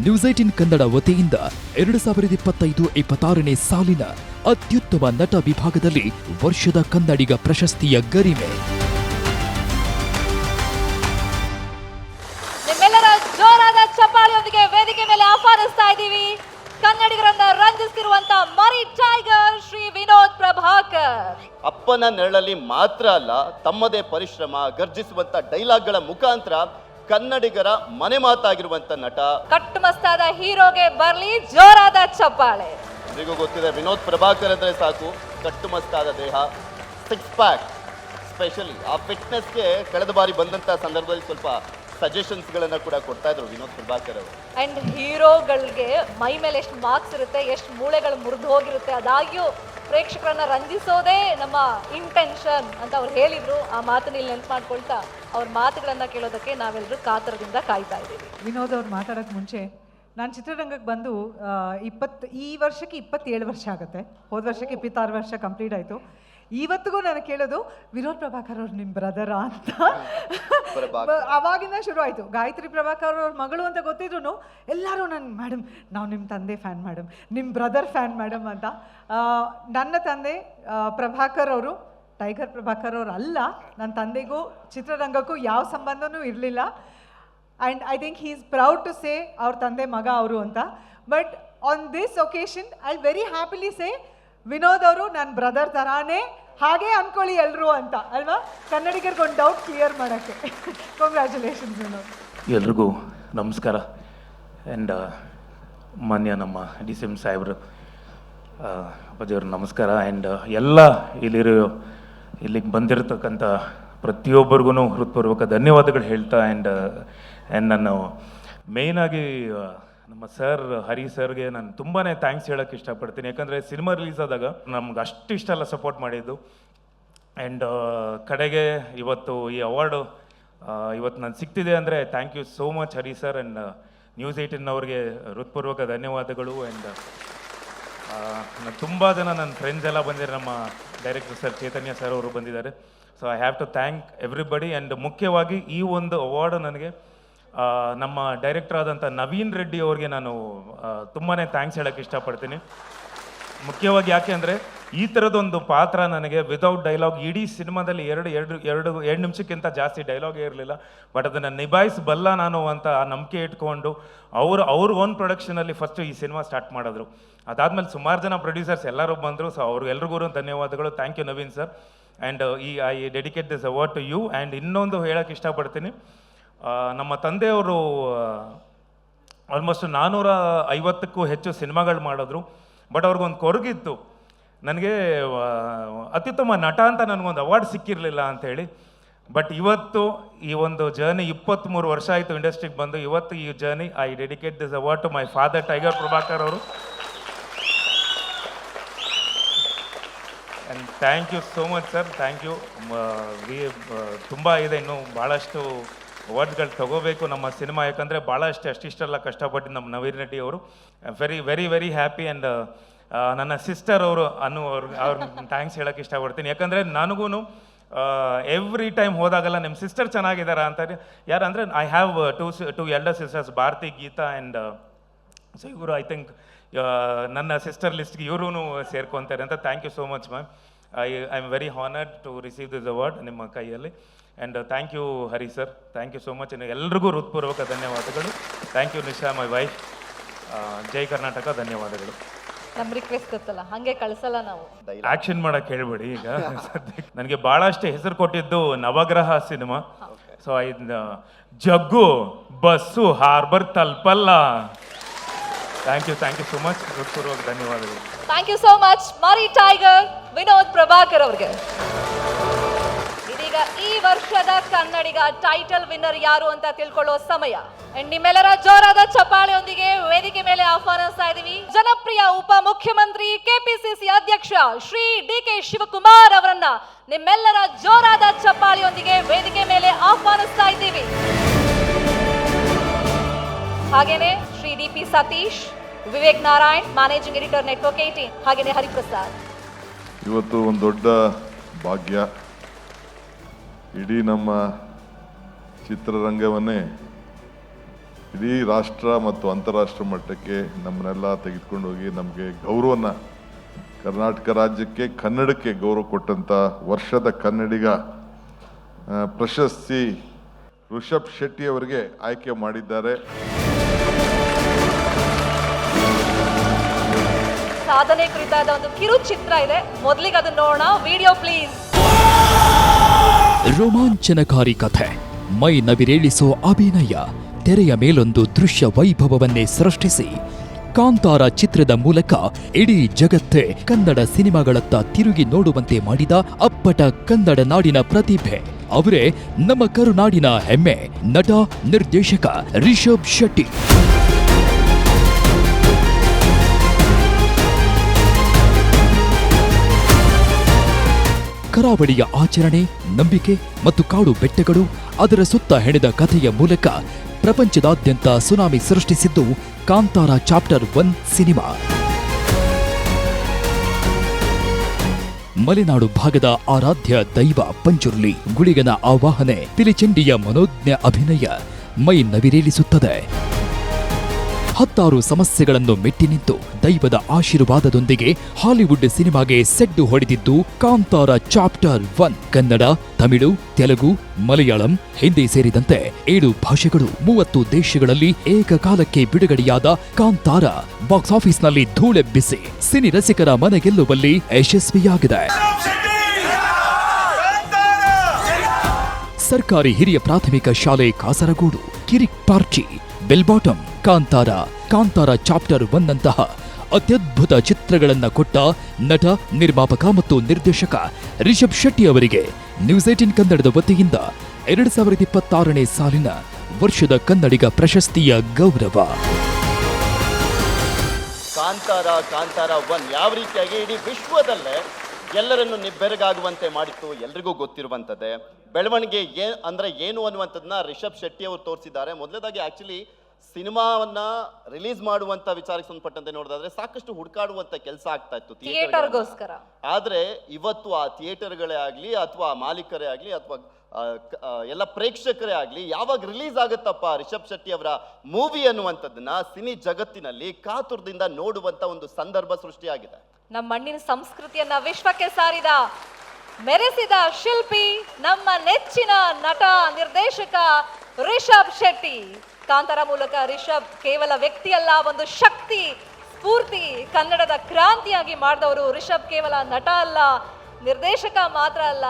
ನ್ಯೂಸ್ 18 ಕನ್ನಡ ವತಿಯಿಂದ 2025-26ನೇ ಸಾಲಿನ ಅತ್ಯುತ್ತಮ ನಟ ವಿಭಾಗದಲ್ಲಿ ವರ್ಷದ ಕನ್ನಡಿಗ ಪ್ರಶಸ್ತಿಯ ಗರಿಮೆ. ನಿಮ್ಮೆಲ್ಲರ ಜೋರಾದ ಚಪ್ಪಾಳೆಯೊಂದಿಗೆ ವೇದಿಕೆ ಮೇಲೆ ಆಹ್ವಾನಿಸ್ತಾ ಇದ್ದೀವಿ ಕನ್ನಡಿಗರನ್ನ ರಂಜಿಸುತ್ತಿರುವಂತ ಮರಿ ಟೈಗರ್ ಶ್ರೀ ವಿನೋದ್ ಪ್ರಭಾಕರ್. ಅಪ್ಪನ ನೆರಳಲ್ಲಿ ಮಾತ್ರ ಅಲ್ಲ, ತಮ್ಮದೇ ಪರಿಶ್ರಮ, ಗರ್ಜಿಸುವಂತ ಡೈಲಾಗ್ಗಳ ಮುಖಾಂತರ ಕನ್ನಡಿಗರ ಮನೆ ಮಾತಾಗಿರುವಂತ ನಟ. ಕಟ್ಟುಮಸ್ತಾದ ಹೀರೋಗೆ ಬರ್ಲಿ ಜೋರಾದ ಚಪ್ಪಾಳೆ. ಎಲ್ರಿಗೂ ಗೊತ್ತಿದೆ, ವಿನೋದ್ ಪ್ರಭಾಕರ್ ಅಂದ್ರೆ ಸಾಕು ಕಟ್ಟುಮಸ್ತಾದ ದೇಹ, 6 ಪ್ಯಾಕ್, ಸ್ಪೆಷಲಿ ಆ ಫಿಟ್ನೆಸ್ಗೆ ಕಳೆದ ಬಾರಿ ಬಂದಂಥ ಸಂದರ್ಭದಲ್ಲಿ ಸ್ವಲ್ಪ ಸಜೆಷನ್ಸ್ಗಳನ್ನು ಕೂಡ ಕೊಡ್ತಾ ಇದ್ರು ವಿನೋದ್ ಪ್ರಭಾಕರ್ ಅವರು. ಅಂಡ್ ಹೀರೋಗಳಿಗೆ ಮೈ ಮೇಲೆ ಎಷ್ಟು ಮಾರ್ಕ್ಸ್ ಇರುತ್ತೆ, ಎಷ್ಟು ಮೂಳೆಗಳು ಮುರಿದು ಹೋಗಿರುತ್ತೆ, ಅದಾಗ್ಯೂ ಪ್ರೇಕ್ಷಕರನ್ನ ರಂಜಿಸೋದೇ ನಮ್ಮ ಇಂಟೆನ್ಷನ್ ಅಂತ ಅವ್ರು ಹೇಳಿದ್ರು. ಆ ಮಾತನ್ನ ಇಲ್ಲಿ ನೆನಪು ಮಾಡ್ಕೊಳ್ತಾ ಅವ್ರ ಮಾತುಗಳನ್ನ ಕೇಳೋದಕ್ಕೆ ನಾವೆಲ್ಲರೂ ಕಾತರದಿಂದ ಕಾಯ್ತಾ ಇದ್ದೀವಿ. ವಿನೋದ್ ಅವ್ರು ಮಾತಾಡೋಕ್ಕೆ ಮುಂಚೆ ನಾನು ಚಿತ್ರರಂಗಕ್ಕೆ ಬಂದು ಈ ವರ್ಷಕ್ಕೆ 27 ವರ್ಷ ಆಗುತ್ತೆ. ಹೋದ ವರ್ಷಕ್ಕೆ 26 ವರ್ಷ ಕಂಪ್ಲೀಟ್ ಆಯಿತು. ಇವತ್ತಿಗೂ ನನಗೆ ಕೇಳೋದು ವಿನೋದ್ ಪ್ರಭಾಕರ್ ಅವ್ರು ನಿಮ್ಮ ಬ್ರದರಾ ಅಂತ. ಅವಾಗಿಂದ ಶುರು ಆಯಿತು. ಗಾಯತ್ರಿ ಪ್ರಭಾಕರ್ ಅವ್ರ ಮಗಳು ಅಂತ ಗೊತ್ತಿದ್ರು ಎಲ್ಲರೂ ನನ್ನ ಮೇಡಮ್ ನಾವು ನಿಮ್ಮ ತಂದೆ ಫ್ಯಾನ್ ಮೇಡಮ್, ನಿಮ್ಮ ಬ್ರದರ್ ಫ್ಯಾನ್ ಮೇಡಮ್ ಅಂತ. ನನ್ನ ತಂದೆ ಪ್ರಭಾಕರ್ ಅವರು ಟೈಗರ್ ಪ್ರಭಾಕರ್ ಅವರು ಅಲ್ಲ. ನನ್ನ ತಂದೆಗೂ ಚಿತ್ರರಂಗಕ್ಕೂ ಯಾವ ಸಂಬಂಧನೂ ಇರಲಿಲ್ಲ. And I think he is proud to say ಅವ್ರ ತಂದೆ ಮಗ ಅವರು ಅಂತ. But on this occasion I very happily say Vinod ಅವರು ನನ್ನ ಬ್ರದರ್ ಥರಾನೇ, ಹಾಗೆ ಅಂದ್ಕೊಳ್ಳಿ ಎಲ್ಲರೂ ಅಂತ ಅಲ್ವಾ? ಕನ್ನಡಿಗರಿಗೆ ಒಂದು ಡೌಟ್ ಕ್ಲಿಯರ್ ಮಾಡೋಕ್ಕೆ. ಕಂಗ್ರ್ಯಾಚುಲೇಷನ್ಸ್ ವಿನೋದ್. ಎಲ್ರಿಗೂ ನಮಸ್ಕಾರ. ಆ್ಯಂಡ್ ಮಾನ್ಯ ನಮ್ಮ DCM ಸಾಹೇಬ್ರು ಅಪ್ಪಾಜಿಯವ್ರು ನಮಸ್ಕಾರ. ಆ್ಯಂಡ್ ಎಲ್ಲ ಇಲ್ಲಿಗೆ ಬಂದಿರತಕ್ಕಂಥ ಪ್ರತಿಯೊಬ್ಬರಿಗೂ ಹೃತ್ಪೂರ್ವಕ ಧನ್ಯವಾದಗಳು ಹೇಳ್ತಾ ಆ್ಯಂಡ್ ನಾನು ಮೇಯ್ನಾಗಿ ನಮ್ಮ ಸರ್ ಹರಿ ಸರ್ಗೆ ನಾನು ತುಂಬಾ ಥ್ಯಾಂಕ್ಸ್ ಹೇಳೋಕ್ಕೆ ಇಷ್ಟಪಡ್ತೀನಿ. ಯಾಕಂದರೆ ಸಿನಿಮಾ ರಿಲೀಸ್ ಆದಾಗ ನಮ್ಗೆ ಅಷ್ಟು ಇಷ್ಟೆಲ್ಲ ಸಪೋರ್ಟ್ ಮಾಡಿದ್ದು. ಆ್ಯಂಡ್ ಕಡೆಗೆ ಇವತ್ತು ಈ ಅವಾರ್ಡು ಇವತ್ತು ನಾನು ಸಿಗ್ತಿದೆ ಅಂದರೆ thank you so much Hari sir. And news 18 ಅವ್ರಿಗೆ ಹೃತ್ಪೂರ್ವಕ ಧನ್ಯವಾದಗಳು. ಆ್ಯಂಡ್ ತುಂಬ ಜನ ನನ್ನ ಫ್ರೆಂಡ್ಸ್ ಎಲ್ಲ ಬಂದಿದ್ದಾರೆ. ನಮ್ಮ ಡೈರೆಕ್ಟರ್ ಸರ್ ಚೈತನ್ಯ ಸರ್ ಅವರು ಬಂದಿದ್ದಾರೆ. So I have to thank everybody. And ಮುಖ್ಯವಾಗಿ ಈ ಒಂದು ಅವಾರ್ಡ್ ನನಗೆ ನಮ್ಮ ಡೈರೆಕ್ಟರ್ ಆದಂಥ ನವೀನ್ ರೆಡ್ಡಿ ಅವ್ರಿಗೆ ನಾನು ತುಂಬಾ ಥ್ಯಾಂಕ್ಸ್ ಹೇಳೋಕ್ಕೆ ಇಷ್ಟಪಡ್ತೀನಿ. ಮುಖ್ಯವಾಗಿ ಯಾಕೆ ಅಂದರೆ ಈ ಥರದೊಂದು ಪಾತ್ರ ನನಗೆ ವಿದೌಟ್ ಡೈಲಾಗ್ ಇಡೀ ಸಿನಿಮಾದಲ್ಲಿ ಎರಡು ನಿಮಿಷಕ್ಕಿಂತ ಜಾಸ್ತಿ ಡೈಲಾಗೇ ಇರಲಿಲ್ಲ. ಬಟ್ ಅದನ್ನು ನಿಭಾಯಿಸಬಲ್ಲ ನಾನು ಅಂತ ನಂಬಿಕೆ ಇಟ್ಕೊಂಡು ಅವ್ರ ಓನ್ ಪ್ರೊಡಕ್ಷನಲ್ಲಿ ಫಸ್ಟು ಈ ಸಿನಿಮಾ ಸ್ಟಾರ್ಟ್ ಮಾಡಿದ್ರು. ಅದಾದಮೇಲೆ ಸುಮಾರು ಜನ ಪ್ರೊಡ್ಯೂಸರ್ಸ್ ಎಲ್ಲರೂ ಬಂದರು. ಸೊ ಅವ್ರಿಗೆಲ್ರಿಗೂ ಧನ್ಯವಾದಗಳು. Thank you Naveen sir. And I dedicate this award to you. And ಇನ್ನೊಂದು ಹೇಳೋಕ್ಕೆ ಇಷ್ಟಪಡ್ತೀನಿ, ನಮ್ಮ ತಂದೆಯವರು ಆಲ್ಮೋಸ್ಟ್ 450ಕ್ಕೂ ಹೆಚ್ಚು ಸಿನಿಮಾಗಳು ಮಾಡಿದ್ರು. ಬಟ್ ಅವ್ರಿಗೊಂದು ಕೊರಗಿತ್ತು, ನನಗೆ ಅತ್ಯುತ್ತಮ ನಟ ಅಂತ ನನಗೊಂದು ಅವಾರ್ಡ್ ಸಿಕ್ಕಿರಲಿಲ್ಲ ಅಂಥೇಳಿ. ಬಟ್ ಇವತ್ತು ಈ ಒಂದು ಜರ್ನಿ 23 ವರ್ಷ ಆಯಿತು ಇಂಡಸ್ಟ್ರಿಗೆ ಬಂದು. ಇವತ್ತು ಈ journey I dedicate this award to my father tiger Prabhakar ಅವರು. And thank you so much sir. Thank you. ತುಂಬ ಇದೆ, ಇನ್ನೂ ಭಾಳಷ್ಟು ಅವಾರ್ಡ್ಸ್ಗಳು ತಗೋಬೇಕು ನಮ್ಮ ಸಿನಿಮಾ. ಯಾಕಂದರೆ ಭಾಳಷ್ಟು ಅಷ್ಟಿಷ್ಟೆಲ್ಲ ಕಷ್ಟಪಟ್ಟು ನಮ್ಮ ನವೀನ್ ರೆಡ್ಡಿ ಅವರು ವೆರಿ ಹ್ಯಾಪಿ. ಆ್ಯಂಡ್ ನನ್ನ ಸಿಸ್ಟರ್ ಅವರು ಅವ್ರಿಗೆ ಥ್ಯಾಂಕ್ಸ್ ಹೇಳೋಕ್ಕೆ ಇಷ್ಟಪಡ್ತೀನಿ. ಯಾಕಂದರೆ ನನಗೂ ಎವ್ರಿ ಟೈಮ್ ಹೋದಾಗೆಲ್ಲ ನಿಮ್ಮ ಸಿಸ್ಟರ್ ಚೆನ್ನಾಗಿದ್ದಾರಾ ಅಂತಾರೆ. ಯಾರಂದರೆ I have two elder sisters, Bharathi, Geetha. And so ಇವರು ಐ ಥಿಂಕ್ ನನ್ನ ಸಿಸ್ಟರ್ ಲಿಸ್ಟ್ಗೆ ಇವರು ಸೇರ್ಕೊತಾರೆ ಅಂತ. Thank you so much ma'am. I am very honoured to receive this award ನಿಮ್ಮ ಕೈಯಲ್ಲಿ. And thank you Hari sir. Thank you so much. ಎಲ್ರಿಗೂ ಹೃತ್ಪೂರ್ವಕ ಧನ್ಯವಾದಗಳು. Thank you Nisha my wife. Jai Karnataka. ಧನ್ಯವಾದಗಳು. ನಮ್ಮ ರಿಕ್ವೆಸ್ಟ್ ಗೊತ್ತಲ್ಲ, ಹಾಗೆ ಕಳಿಸಲ್ಲ ನಾವು. ಆಕ್ಷನ್ ಮಾಡಕ್ಕೆ ಹೇಳ್ಬೇಡಿ ಈಗ. ನನಗೆ ಭಾಳಷ್ಟು ಹೆಸರು ಕೊಟ್ಟಿದ್ದು Navagraha cinema. So Jaggu bus harbour ತಲುಪಲ್ಲ. Thank you so much. ಹೃತ್ಪೂರ್ವಕ ಧನ್ಯವಾದಗಳು. Thank you so much Mari tiger Vinod Prabhakar ಅವ್ರಿಗೆ. ಇದೀಗ ಈ ವರ್ಷದ ಕನ್ನಡಿಗ ಟೈಟಲ್ ವಿನ್ನರ್ ಯಾರು ಅಂತ ತಿಳ್ಕೊಳ್ಳೋ ಸಮಯ. ನಿಮ್ಮೆಲ್ಲರ ಜೋರಾದ ಚಪ್ಪಾಳೆಯೊಂದಿಗೆ ವೇದಿಕೆ ಮೇಲೆ ಆಹ್ವಾನಿಸ್ತಾ ಇದ್ದೀವಿ ಜನಪ್ರಿಯ ಉಪಮುಖ್ಯಮಂತ್ರಿ ಕೆಪಿಸಿಸಿ ಅಧ್ಯಕ್ಷ ಶ್ರೀ DK ಶಿವಕುಮಾರ್ ಅವರನ್ನ ನಿಮ್ಮೆಲ್ಲರ ಜೋರಾದ ಚಪ್ಪಾಳೆಯೊಂದಿಗೆ ವೇದಿಕೆ ಮೇಲೆ ಆಹ್ವಾನಿಸ್ತಾ ಇದ್ದೀವಿ. ಹಾಗೇನೆ Shri DP Satish, Vivek Narayan, managing editor network 18, ಹಾಗೇನೆ ಹರಿಪ್ರಸಾದ್. ಇವತ್ತು ಒಂದು ದೊಡ್ಡ ಭಾಗ್ಯ. ಇಡೀ ನಮ್ಮ ಚಿತ್ರರಂಗವನ್ನೇ ಇಡೀ ರಾಷ್ಟ್ರ ಮತ್ತು ಅಂತಾರಾಷ್ಟ್ರ ಮಟ್ಟಕ್ಕೆ ನಮ್ಮನ್ನೆಲ್ಲ ತೆಗೆದುಕೊಂಡು ಹೋಗಿ ನಮಗೆ ಗೌರವನ, ಕರ್ನಾಟಕ ರಾಜ್ಯಕ್ಕೆ ಕನ್ನಡಕ್ಕೆ ಗೌರವ ಕೊಟ್ಟಂಥ ವರ್ಷದ ಕನ್ನಡಿಗ ಪ್ರಶಸ್ತಿ ರಿಷಬ್ ಶೆಟ್ಟಿ ಅವರಿಗೆ ಆಯ್ಕೆ ಮಾಡಿದ್ದಾರೆ. ಸಾಧನೆ ಕುರಿತಾದ ಒಂದು ಕಿರು ಚಿತ್ರ ಇದೆ, ಮೊದಲಿಗೆ ಅದನ್ನ ನೋಡೋಣ. Video please. ರೋಮಾಂಚನಕಾರಿ ಕಥೆ, ಮೈ ನವಿರೇಳಿಸೋ ಅಭಿನಯ, ತೆರೆಯ ಮೇಲೊಂದು ದೃಶ್ಯ ವೈಭವವನ್ನೇ ಸೃಷ್ಟಿಸಿ ಕಾಂತಾರ ಚಿತ್ರದ ಮೂಲಕ ಇಡೀ ಜಗತ್ತೇ ಕನ್ನಡ ಸಿನಿಮಾಗಳತ್ತ ತಿರುಗಿ ನೋಡುವಂತೆ ಮಾಡಿದ ಅಪ್ಪಟ ಕನ್ನಡ ನಾಡಿನ ಪ್ರತಿಭೆ ಅವರೇ ನಮ್ಮ ಕರುನಾಡಿನ ಹೆಮ್ಮೆ ನಟ ನಿರ್ದೇಶಕ ರಿಷಬ್ ಶೆಟ್ಟಿ. ಕರಾವಳಿಯ ಆಚರಣೆ, ನಂಬಿಕೆ ಮತ್ತು ಕಾಡು ಬೆಟ್ಟಗಳು, ಅದರ ಸುತ್ತ ಹೆಣೆದ ಕಥೆಯ ಮೂಲಕ ಪ್ರಪಂಚದಾದ್ಯಂತ ಸುನಾಮಿ ಸೃಷ್ಟಿಸಿದ್ದು ಕಾಂತಾರ ಚಾಪ್ಟರ್ 1 ಸಿನಿಮಾ. ಮಲೆನಾಡು ಭಾಗದ ಆರಾಧ್ಯ ದೈವ ಪಂಚುರ್ಲಿ ಗುಳಿಗನ ಆವಾಹನೆ, ಪಿಲಿಚಂಡಿಯ ಮನೋಜ್ಞ ಅಭಿನಯ ಮೈ ನವಿರೇಳಿಸುತ್ತದೆ. 16 ಸಮಸ್ಯೆಗಳನ್ನು ಮೆಟ್ಟಿ ನಿಂತು ದೈವದ ಆಶೀರ್ವಾದದೊಂದಿಗೆ ಹಾಲಿವುಡ್ ಸಿನಿಮಾಗೆ ಸೆಡ್ಡು ಹೊಡೆದಿದ್ದು ಕಾಂತಾರ ಚಾಪ್ಟರ್ 1. ಕನ್ನಡ, ತಮಿಳು, ತೆಲುಗು, ಮಲಯಾಳಂ, ಹಿಂದಿ ಸೇರಿದಂತೆ 7 ಭಾಷೆಗಳು, 30 ದೇಶಗಳಲ್ಲಿ ಏಕಕಾಲಕ್ಕೆ ಬಿಡುಗಡೆಯಾದ ಕಾಂತಾರ ಬಾಕ್ಸ್ ಆಫೀಸ್ನಲ್ಲಿ ಧೂಳೆಬ್ಬಿಸಿ ಸಿನಿ ರಸಿಕರ ಮನಗೆಲ್ಲುವಲ್ಲಿ ಯಶಸ್ವಿಯಾಗಿದೆ. ಸರ್ಕಾರಿ ಹಿರಿಯ ಪ್ರಾಥಮಿಕ ಶಾಲೆ ಕಾಸರಗೋಡು, ಕಿರಿಕ್ ಪಾರ್ಚಿ, ಬೆಲ್ ಬಾಟಮ್, ಕಾಂತಾರ ಚಾಪ್ಟರ್ 1 ನಂತಹ ಅತ್ಯದ್ಭುತ ಚಿತ್ರಗಳನ್ನ ಕೊಟ್ಟ ನಟ, ನಿರ್ಮಾಪಕ ಮತ್ತು ನಿರ್ದೇಶಕ ರಿಷಬ್ ಶೆಟ್ಟಿ ಅವರಿಗೆ ನ್ಯೂಸ್ 18 ಕನ್ನಡದ ವತಿಯಿಂದ 2026ನೇ ಸಾಲಿನ ವರ್ಷದ ಕನ್ನಡಿಗ ಪ್ರಶಸ್ತಿಯ ಗೌರವ. ಕಾಂತಾರ 1 ಯಾವ ರೀತಿಯಾಗಿ ಇಡೀ ವಿಶ್ವದಲ್ಲೇ ಎಲ್ಲರನ್ನು ನಿಬ್ಬೆರಗಾಗುವಂತೆ ಮಾಡಿತ್ತು ಎಲ್ರಿಗೂ ಗೊತ್ತಿರುವಂಥದ್ದೇ. ಬೆಳವಣಿಗೆ ಏನು ಅನ್ನುವಂಥದ್ದನ್ನ ರಿಷಬ್ ಶೆಟ್ಟಿ ಅವರು ತೋರಿಸಿದ್ದಾರೆ. ಮೊದಲದಾಗಿ ಆಕ್ಚುಲಿ ಸಿನಿಮಾವನ್ನ ರಿಲೀಸ್ ಮಾಡುವಂತ ವಿಚಾರಕ್ಕೆ ಸಂಬಂಧಪಟ್ಟಂತೆ ನೋಡೋದಾದ್ರೆ ಸಾಕಷ್ಟು ಹುಡುಕಾಡುವಂತ ಕೆಲಸ ಆಗ್ತಾ ಇತ್ತು ಥಿಯೇಟರ್ಗೋಸ್ಕರ. ಆದ್ರೆ ಇವತ್ತು ಆ ಥಿಯೇಟರ್ಗಳೇ ಆಗ್ಲಿ ಅಥವಾ ಮಾಲೀಕರೇ ಆಗ್ಲಿ ಅಥವಾ ಎಲ್ಲ ಪ್ರೇಕ್ಷಕರೇ ಆಗ್ಲಿ ಯಾವಾಗ ರಿಲೀಸ್ ಆಗುತ್ತಪ್ಪ ರಿಷಬ್ ಶೆಟ್ಟಿ ಅವರ ಮೂವಿ ಅನ್ನುವಂಥದ್ದನ್ನ ಸಿನಿ ಜಗತ್ತಿನಲ್ಲಿ ಕಾತುರದಿಂದ ನೋಡುವಂತ ಒಂದು ಸಂದರ್ಭ ಸೃಷ್ಟಿಯಾಗಿದೆ. ನಮ್ಮ ಮಣ್ಣಿನ ಸಂಸ್ಕೃತಿಯನ್ನ ವಿಶ್ವಕ್ಕೆ ಸಾರಿದ ಮೆರೆಸಿದ ಶಿಲ್ಪಿ ನಮ್ಮ ನೆಚ್ಚಿನ ನಟ ನಿರ್ದೇಶಕ ರಿಷಬ್ ಶೆಟ್ಟಿ. ಕಾಂತಾರ ಮೂಲಕ ರಿಷಬ್ ಕೇವಲ ವ್ಯಕ್ತಿ ಅಲ್ಲ, ಒಂದು ಶಕ್ತಿ, ಸ್ಫೂರ್ತಿ, ಕನ್ನಡದ ಕ್ರಾಂತಿಯಾಗಿ ಮಾಡಿದವರು ರಿಷಬ್. ಕೇವಲ ನಟ ಅಲ್ಲ, ನಿರ್ದೇಶಕ ಮಾತ್ರ ಅಲ್ಲ,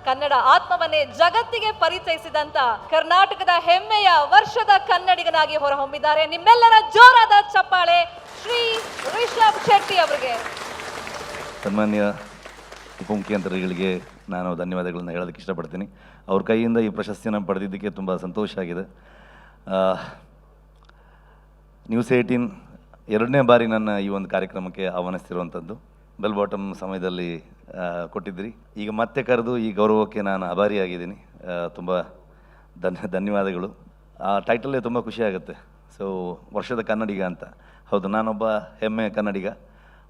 ಕನ್ನಡ ಆತ್ಮವನ್ನೇ ಜಗತ್ತಿಗೆ ಪರಿಚಯಿಸಿದಂತ ಕರ್ನಾಟಕದ ಹೆಮ್ಮೆಯ ವರ್ಷದ ಕನ್ನಡಿಗನಾಗಿ ಹೊರಹೊಮ್ಮಿದ್ದಾರೆ. ನಿಮ್ಮೆಲ್ಲರ ಜೋರಾದ ಚಪ್ಪಾಳೆ ಶ್ರೀ ರಿಷಬ್ ಶೆಟ್ಟಿ ಅವರಿಗೆ. ಸನ್ಮಾನ್ಯ ಉಪಮುಖ್ಯಮಂತ್ರಿಗಳಿಗೆ ನಾನು ಧನ್ಯವಾದಗಳನ್ನು ಹೇಳೋದಕ್ಕೆ ಇಷ್ಟಪಡ್ತೀನಿ. ಅವ್ರ ಕೈಯಿಂದ ಈ ಪ್ರಶಸ್ತಿಯನ್ನು ಪಡೆದಿದ್ದಕ್ಕೆ ತುಂಬ ಸಂತೋಷ ಆಗಿದೆ. ನ್ಯೂಸ್ 18 2ನೇ ಬಾರಿ ನನ್ನ ಈ ಒಂದು ಕಾರ್ಯಕ್ರಮಕ್ಕೆ ಆಹ್ವಾನಿಸ್ತಿರುವಂಥದ್ದು. ಬೆಲ್ ಬಾಟಮ್ ಸಮಯದಲ್ಲಿ ಕೊಟ್ಟಿದ್ರಿ, ಈಗ ಮತ್ತೆ ಕರೆದು ಈ ಗೌರವಕ್ಕೆ ನಾನು ಆಭಾರಿಯಾಗಿದ್ದೀನಿ. ತುಂಬ ಧನ್ಯವಾದಗಳು. ಆ ಟೈಟಲ್ಲೇ ತುಂಬ ಖುಷಿಯಾಗುತ್ತೆ. ಸೊ ವರ್ಷದ ಕನ್ನಡಿಗ ಅಂತ. ಹೌದು, ನಾನೊಬ್ಬ ಹೆಮ್ಮೆಯ ಕನ್ನಡಿಗ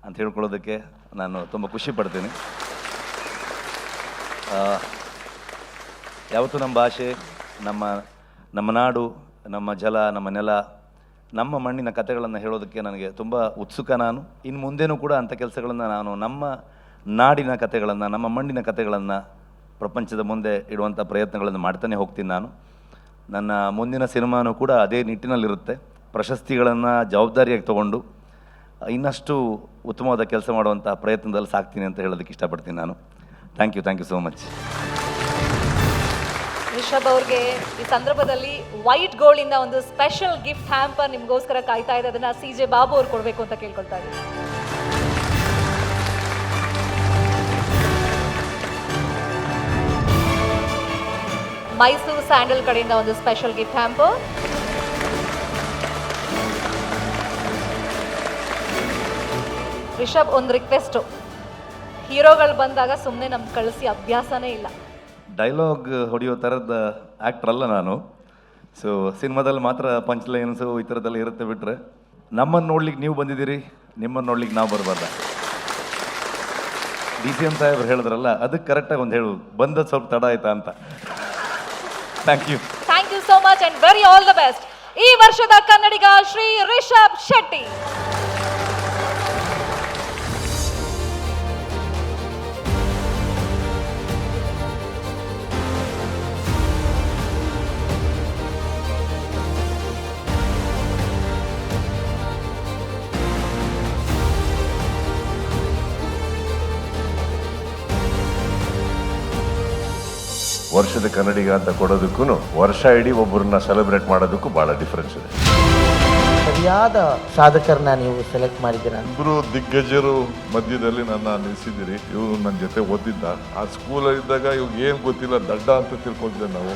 ಅಂತ ಹೇಳ್ಕೊಳ್ಳೋದಕ್ಕೆ ನಾನು ತುಂಬ ಖುಷಿ ಪಡ್ತೀನಿ. ಯಾವತ್ತೂ ನಮ್ಮ ಭಾಷೆ, ನಮ್ಮ ನಾಡು, ನಮ್ಮ ಜಲ, ನಮ್ಮ ನೆಲ, ನಮ್ಮ ಮಣ್ಣಿನ ಕಥೆಗಳನ್ನು ಹೇಳೋದಕ್ಕೆ ನನಗೆ ತುಂಬ ಉತ್ಸುಕ. ನಾನು ಇನ್ನು ಮುಂದೇನೂ ಕೂಡ ಅಂಥ ಕೆಲಸಗಳನ್ನು ನಾನು ನಮ್ಮ ನಾಡಿನ ಕಥೆಗಳನ್ನು, ನಮ್ಮ ಮಣ್ಣಿನ ಕಥೆಗಳನ್ನು ಪ್ರಪಂಚದ ಮುಂದೆ ಇಡುವಂಥ ಪ್ರಯತ್ನಗಳನ್ನು ಮಾಡ್ತಾನೆ ಹೋಗ್ತೀನಿ. ನನ್ನ ಮುಂದಿನ ಸಿನಿಮಾನೂ ಕೂಡ ಅದೇ ನಿಟ್ಟಿನಲ್ಲಿರುತ್ತೆ. ಪ್ರಶಸ್ತಿಗಳನ್ನು ಜವಾಬ್ದಾರಿಯಾಗಿ ತೊಗೊಂಡು ಇನ್ನಷ್ಟು ಉತ್ತಮವಾದ ಕೆಲಸ ಮಾಡುವಂಥ ಪ್ರಯತ್ನದಲ್ಲಿ ಸಾಕ್ತೀನಿ ಅಂತ ಹೇಳೋದಕ್ಕೆ ಇಷ್ಟಪಡ್ತೀನಿ ನಾನು. Thank you so much. Rishab ಅವ್ರಿಗೆ ಈ ಸಂದರ್ಭದಲ್ಲಿ ವೈಟ್ ಗೋಲ್ಡ್ ಇಂದ ಒಂದು ಸ್ಪೆಷಲ್ ಗಿಫ್ಟ್ ಹ್ಯಾಂಪರ್ ನಿಮ್ಗೋಸ್ಕರ ಕಾಯ್ತಾ ಇದೆ. ಅದನ್ನ CJ ಬಾಬು ಅವ್ರು ಕೊಡಬೇಕು ಅಂತ ಕೇಳ್ಕೊಳ್ತಾ ಇದ್ದೀನಿ. ಮೈಸೂರು ಸ್ಯಾಂಡಲ್ ಕಡೆಯಿಂದ ಒಂದು ಸ್ಪೆಷಲ್ ಗಿಫ್ಟ್ ಹ್ಯಾಂಪರ್. ರಿಷಬ್, ಒಂದು ರಿಕ್ವೆಸ್ಟು, ಹೀರೋಗಳು ಬಂದಾಗ ಸುಮ್ಮನೆ ನಮ್ಗೆ ಕಳಿಸಿ ಅಭ್ಯಾಸನೇ ಇಲ್ಲ. ಡೈಲಾಗ್ ಹೊಡೆಯೋ ಥರದ ಆ್ಯಕ್ಟರ್ ಅಲ್ಲ ನಾನು. ಸೊ ಸಿನಿಮಾದಲ್ಲಿ ಮಾತ್ರ ಪಂಚ್ ಲೈನ್ಸು ಈ ಥರದ್ದೆಲ್ಲ ಇರುತ್ತೆ. ಬಿಟ್ಟರೆ ನಮ್ಮನ್ನು ನೋಡ್ಲಿಕ್ಕೆ ನೀವು ಬಂದಿದ್ದೀರಿ, ನಿಮ್ಮನ್ನು ನೋಡ್ಲಿಕ್ಕೆ ನಾವು ಬರಬಾರ್ದ. DCM ಸಾಹೇಬ್ರು ಹೇಳಿದ್ರಲ್ಲ, ಅದಕ್ಕೆ ಕರೆಕ್ಟಾಗಿ ಒಂದು ಹೇಳು, ಬಂದದ್ದು ಸ್ವಲ್ಪ ತಡ ಆಯ್ತಾ ಅಂತ. Thank you so much and very all the best. ಈ ವರ್ಷದ ಕನ್ನಡಿಗ ಶ್ರೀ ರಿಷಬ್ ಶೆಟ್ಟಿ. ವರ್ಷದ ಕನ್ನಡಿಗ ಅಂತ ಕೊಡೋದಕ್ಕೂ ವರ್ಷ ಇಡೀ ಒಬ್ಬರನ್ನ ಸೆಲೆಬ್ರೇಟ್ ಮಾಡೋದಕ್ಕೂ ಭಾಳ ಡಿಫ್ರೆನ್ಸ್ ಇದೆ. ಸರಿಯಾದ ಸಾಧಕರನ್ನ ನೀವು ಸೆಲೆಕ್ಟ್ ಮಾಡಿದ್ದೀರಾ. ಇಬ್ಬರು ದಿಗ್ಗಜರು ಮಧ್ಯದಲ್ಲಿ ನನ್ನ ನಿಲ್ಲಿಸಿದಿರಿ. ಇವರು ನನ್ನ ಜೊತೆ ಓದಿದ್ದ. ಆ ಸ್ಕೂಲಲ್ಲಿದ್ದಾಗ ಇವಾಗ ಏನು ಗೊತ್ತಿಲ್ಲ, ದಡ್ಡ ಅಂತ ತಿಳ್ಕೊತಿದ್ದೆ ನಾವು.